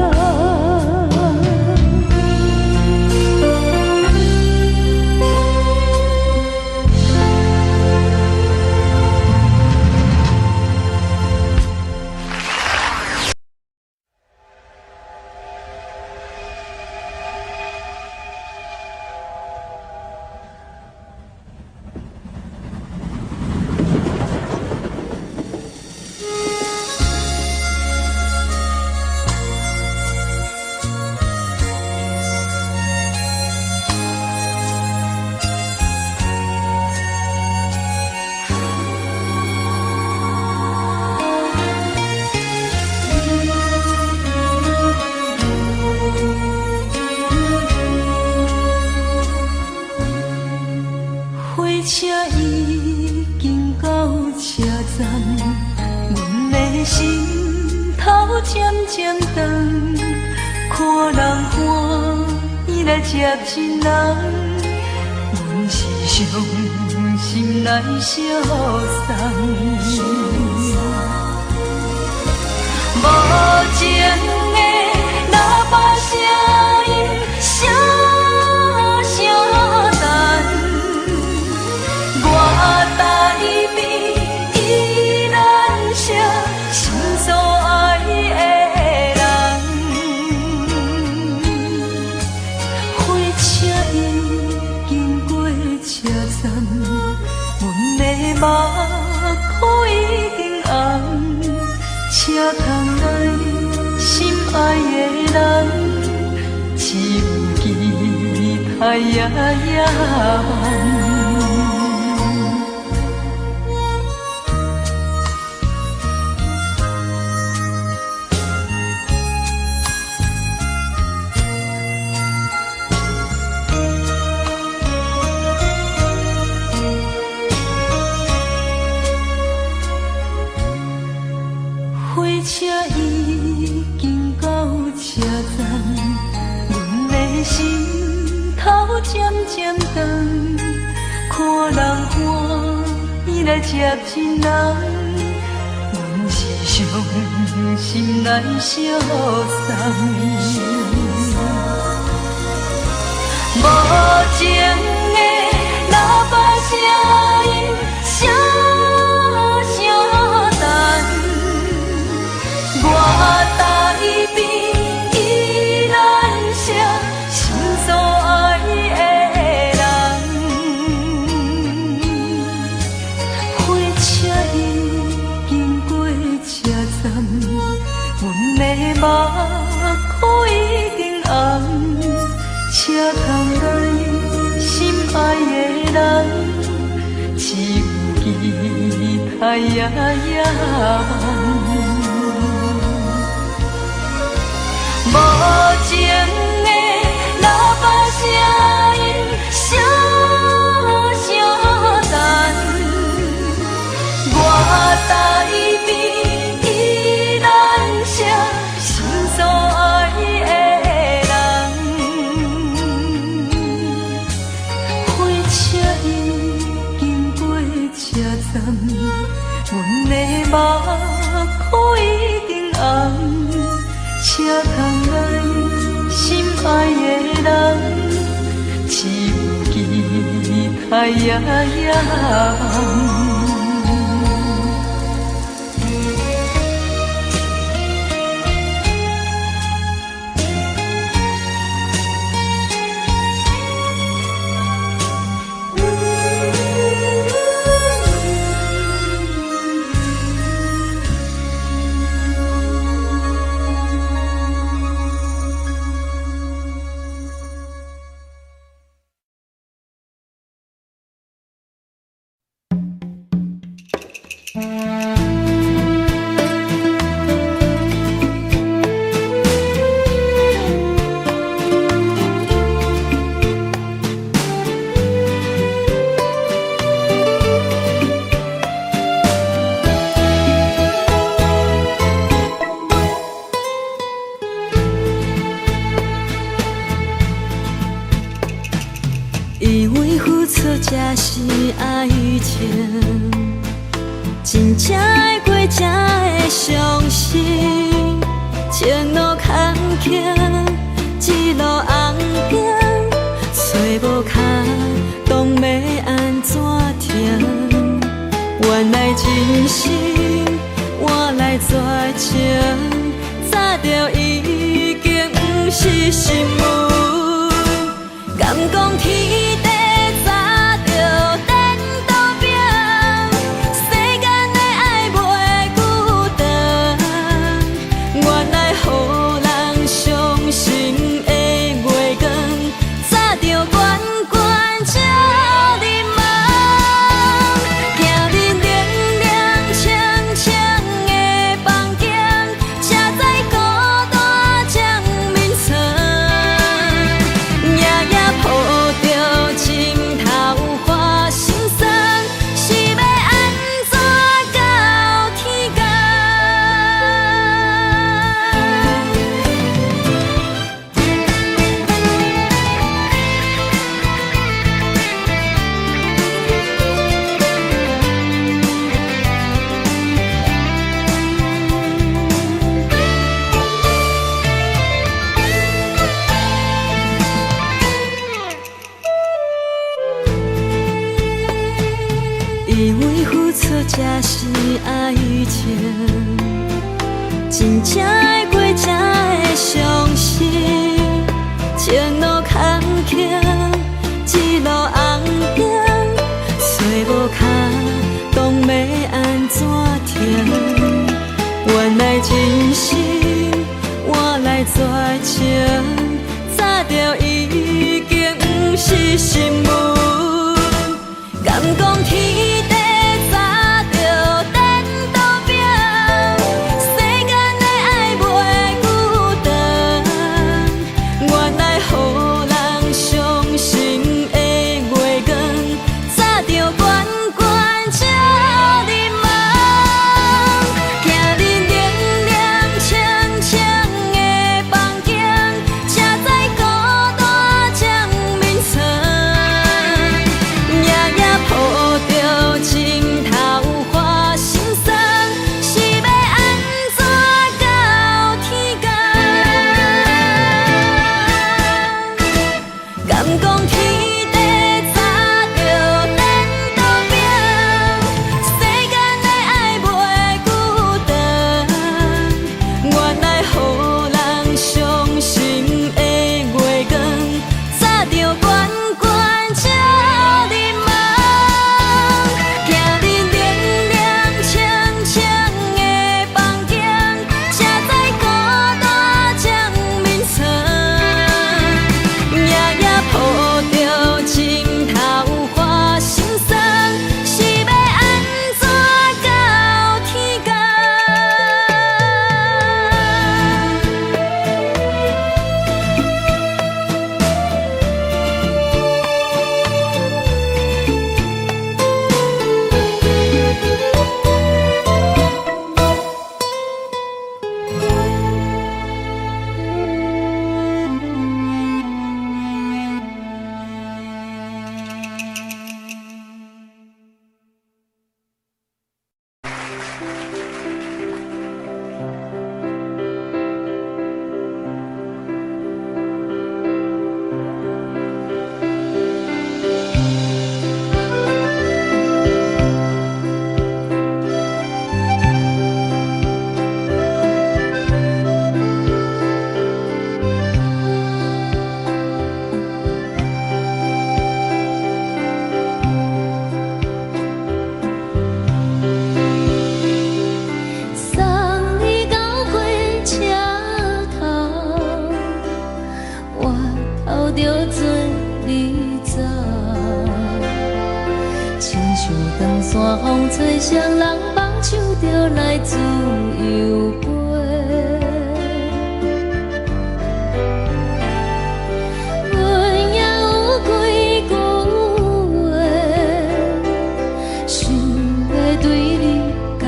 车已经到车站，阮的心头渐渐长，看人欢喜来接亲人，阮是伤心来消送。无情的喇叭声音，声声淡。我台边依然写心所爱的人，火车已经过车站，阮的目眶已经红，车窗内心爱的人，只有期待夜夜梦。火车已经到车站，阮的心头渐渐长，看人欢喜来接亲人，阮是伤心来消送。无情的喇叭声音，声声淡。我台边依然写心所爱的人，火车已经过车站，阮的目眶已经红，车窗内心爱的人，只有期待夜夜梦。无情的喇叭声。哎呀呀。以为付出才是爱情，真正爱过才会相信。前路坎坷，一路红灯，找无脚，当要安怎停？原来真心换来绝情，早就已经不是心梦。敢讲天地早就颠倒平，世间的爱袂孤单。原来予人伤心的月光，早就悬悬照你梦。行日凉凉清清的房间，才知孤单将眠床。夜夜抱着情头花心酸，是要安怎到天光？以为付出才是爱情，真正爱过才会相信。前路坎坷，一路红灯，找无脚，当要安怎停？原来真心换来绝情，早就已经不是心梦。敢讲天地早就颠倒平，世间的爱袂孤单。原来予人伤心的月光，早就悬悬照你梦。行日凉凉清清的房间，才知孤单将眠床。长山风吹双人放手着来自由飞。阮也有几句话，想要对你解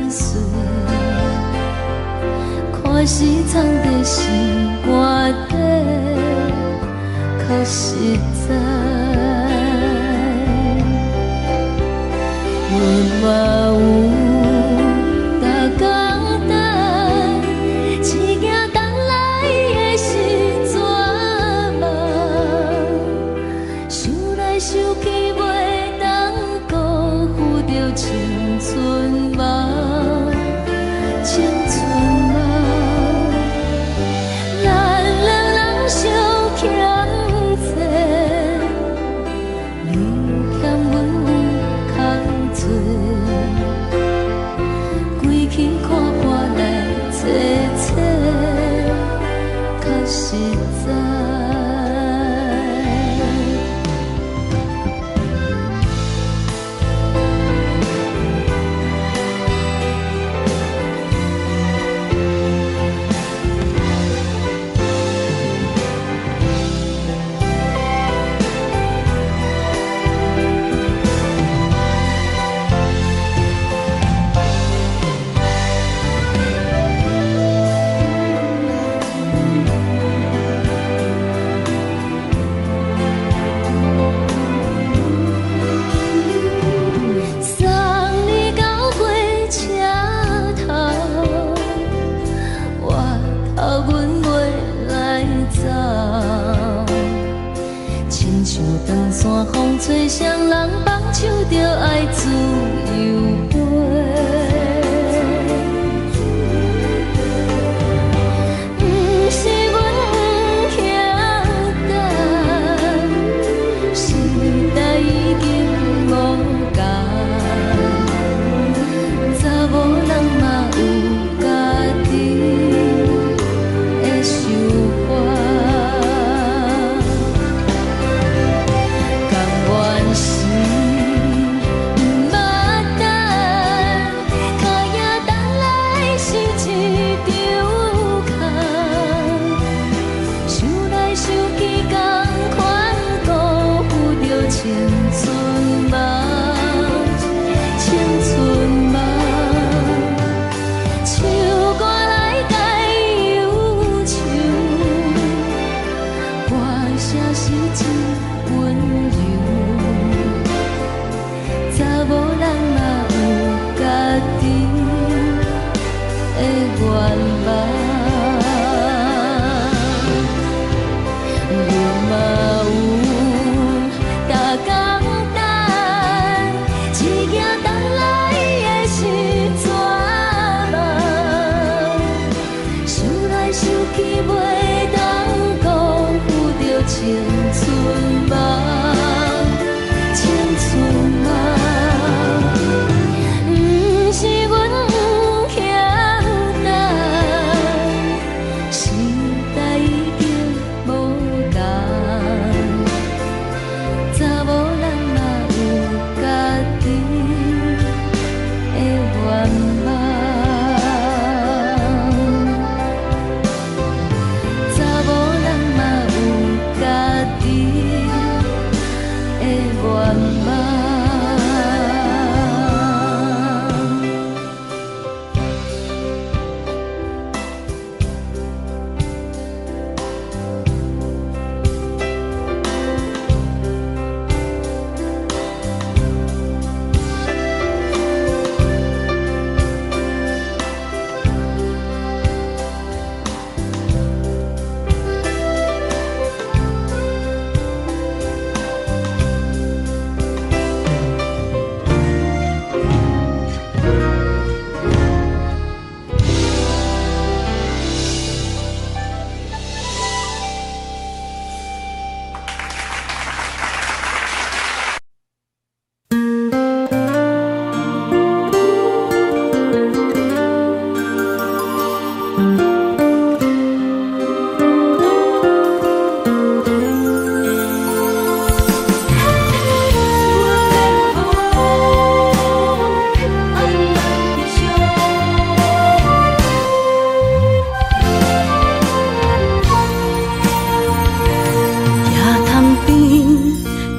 释，看是藏在心肝底，较实在。阮嘛有逐工等，一件等来的是绝望，想来想去袂当辜负着青春梦，青春梦。咱两人相欠债，你欠阮有空做，归去看破来坐坐，较实在。长山风吹双人放手着爱自由飞。不是阮不晓等，时代已经无同，查某人嘛有家己的想法。青春梦，青春梦，唱歌来解忧愁，歌声是真温柔，查某人嘛有家己的愿望。青春梦，青春梦，不是阮不晓等，时代已经无同，查某人嘛有家己的愿望。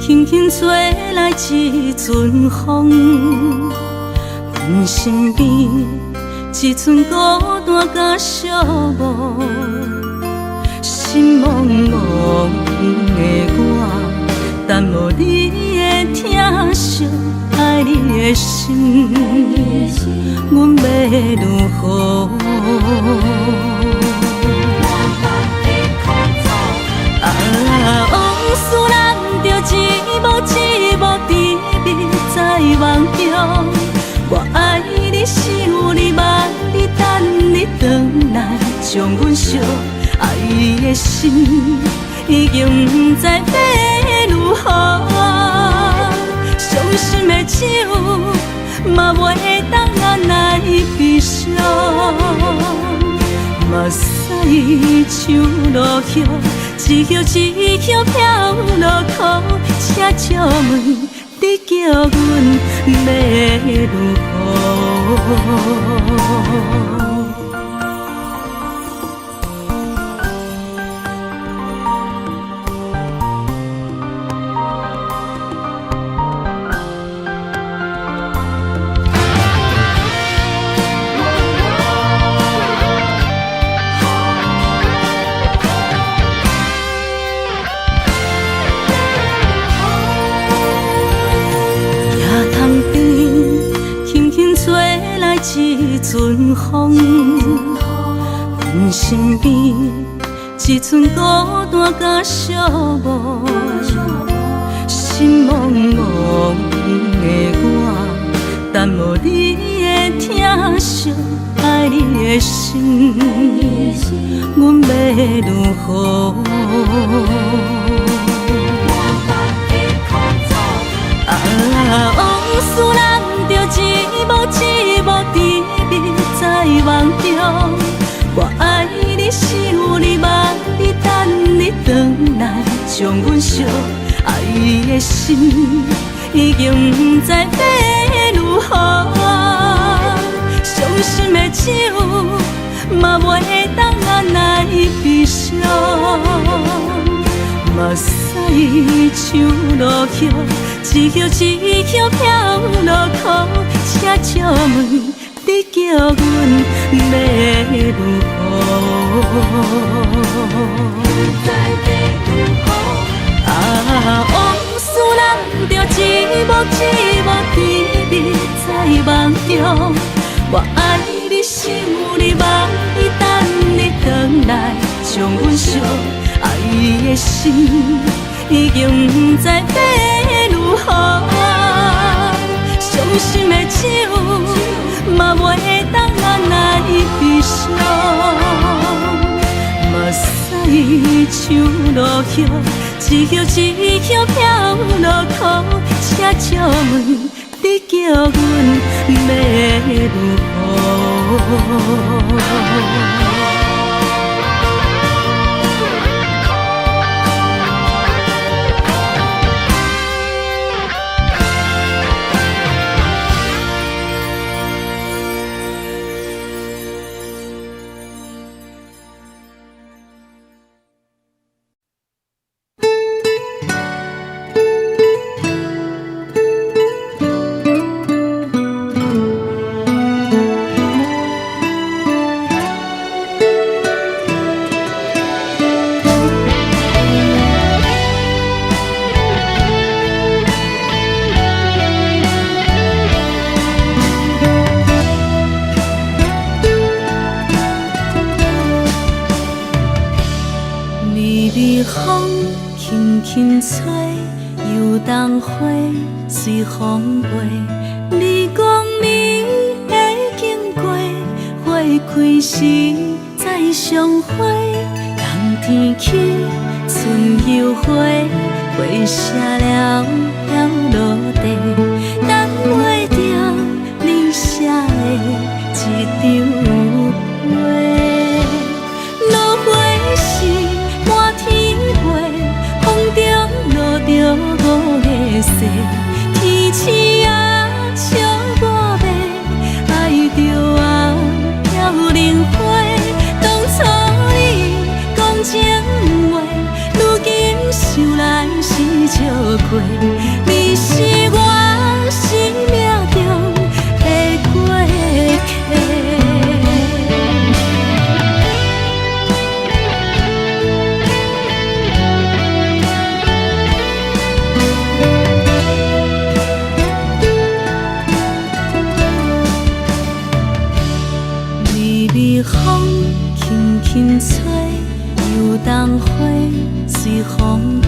轻轻吹来一阵风，阮身边一寸孤单甲寂寞，心茫茫的我，等无你的疼惜，爱你的心，阮要如何？往事咱着一幕一幕甜蜜在梦中。我爱你，想你，望你，等你回来，将阮惜爱的心已经不知要如何。伤心的手嘛袂当按来悲伤，目屎像落雨。一叶一叶飘落雨，请借问你叫阮要如何？一阵风，阮身边一寸孤单甲寂寞，心茫茫的我，等无你的疼惜，爱你的心，阮要如何？往事咱着一幕一幕甜蜜在梦中。我爱你，想你，望你，等你回来，将阮惜爱的心已经不知要如何。伤心的手嘛袂当按来悲伤，目屎像落雨。一叶一叶飘落雨，请借问你叫阮要如何？往事咱着一幕一幕甜蜜在梦中。我爱你，想你，望你，等你回来，将阮惜爱的心已经不知要如何。伤心的手嘛袂当按来悲伤，目屎像落雨，一叶一叶飘落雨，请借问你叫阮要如何？随风飞，你讲你会经过，花开时再相会。冬天起，春又花，花谢了要落地，等袂着你写的一张画。落花时满天飞，风中落着五个色。天星啊，笑我白，爱着啊，飘零花。当初你讲情话，如今想来是笑亏。过，你是我生命中的过客。微微风轻轻吹，游动花随风飞。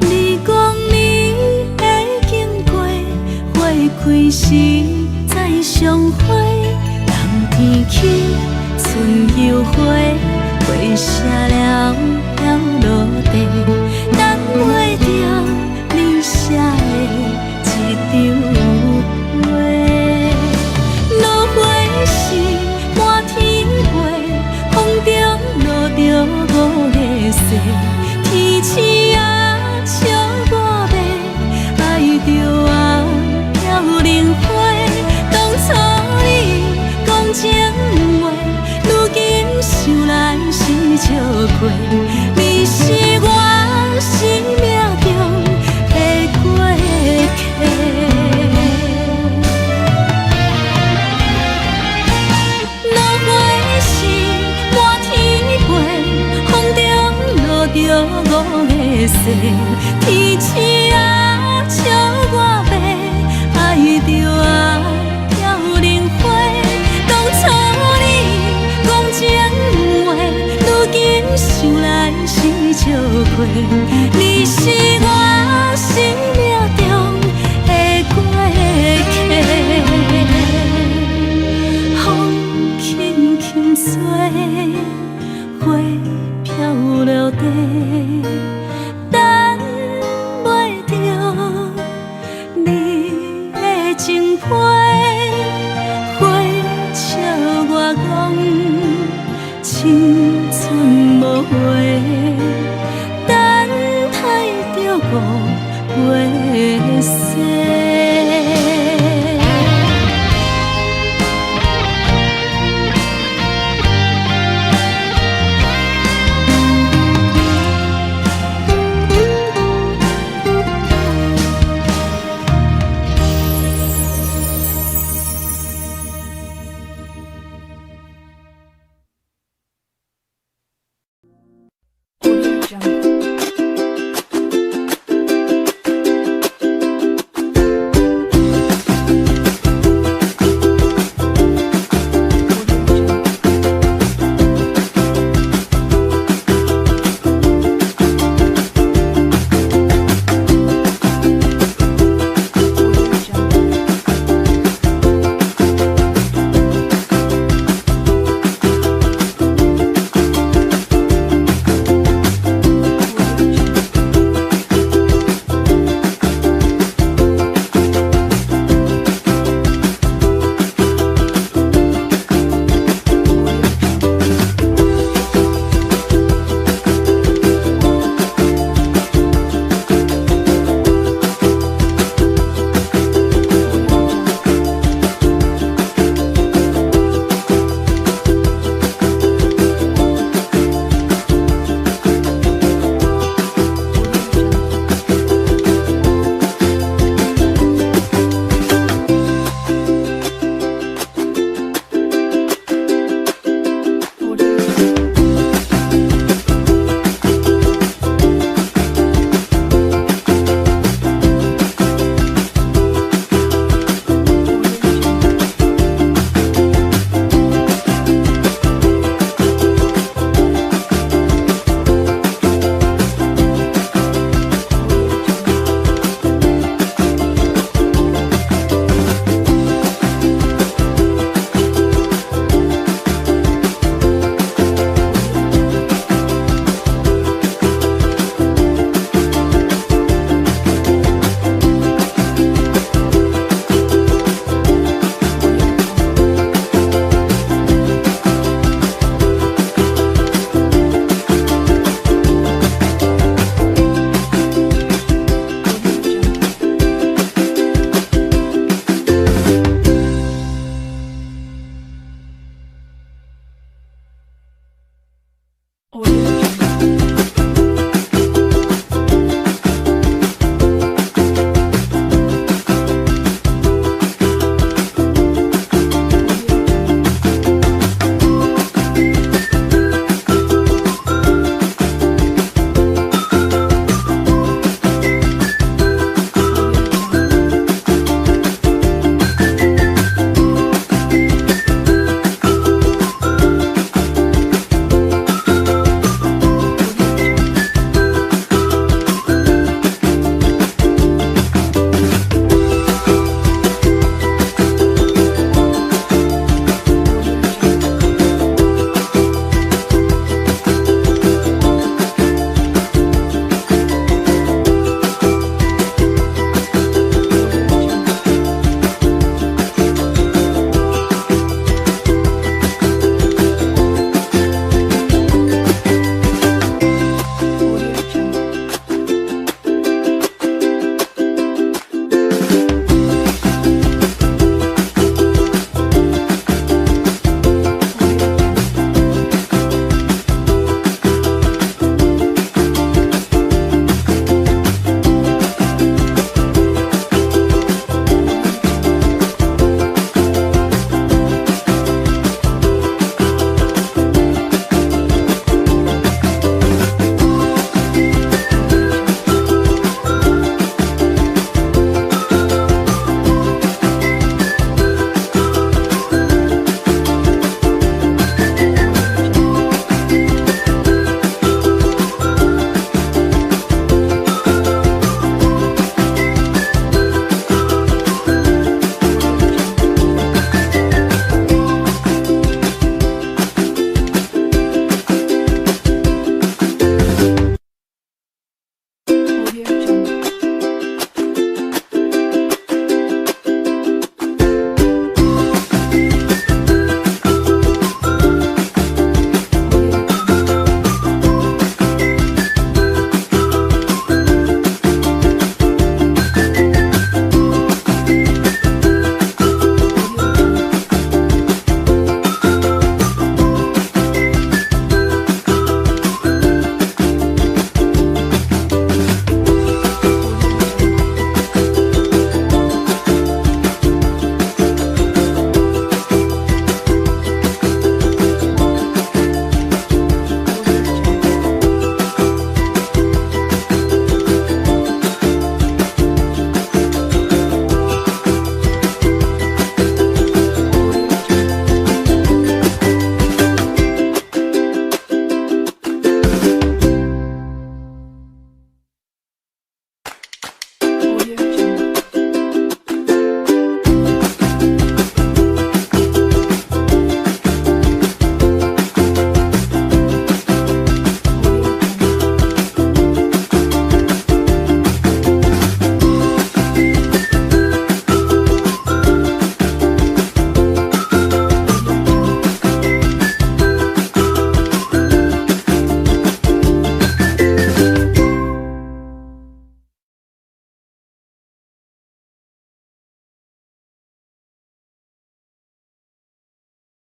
你讲你会经过，花开时再相会。人天起，春又回，花谢了了落地，等袂着你写的一张话。落花时满天飞，风中落着五个色，天星啊笑我迷，爱着我飘零花。当初你讲情话，如今想来是笑过。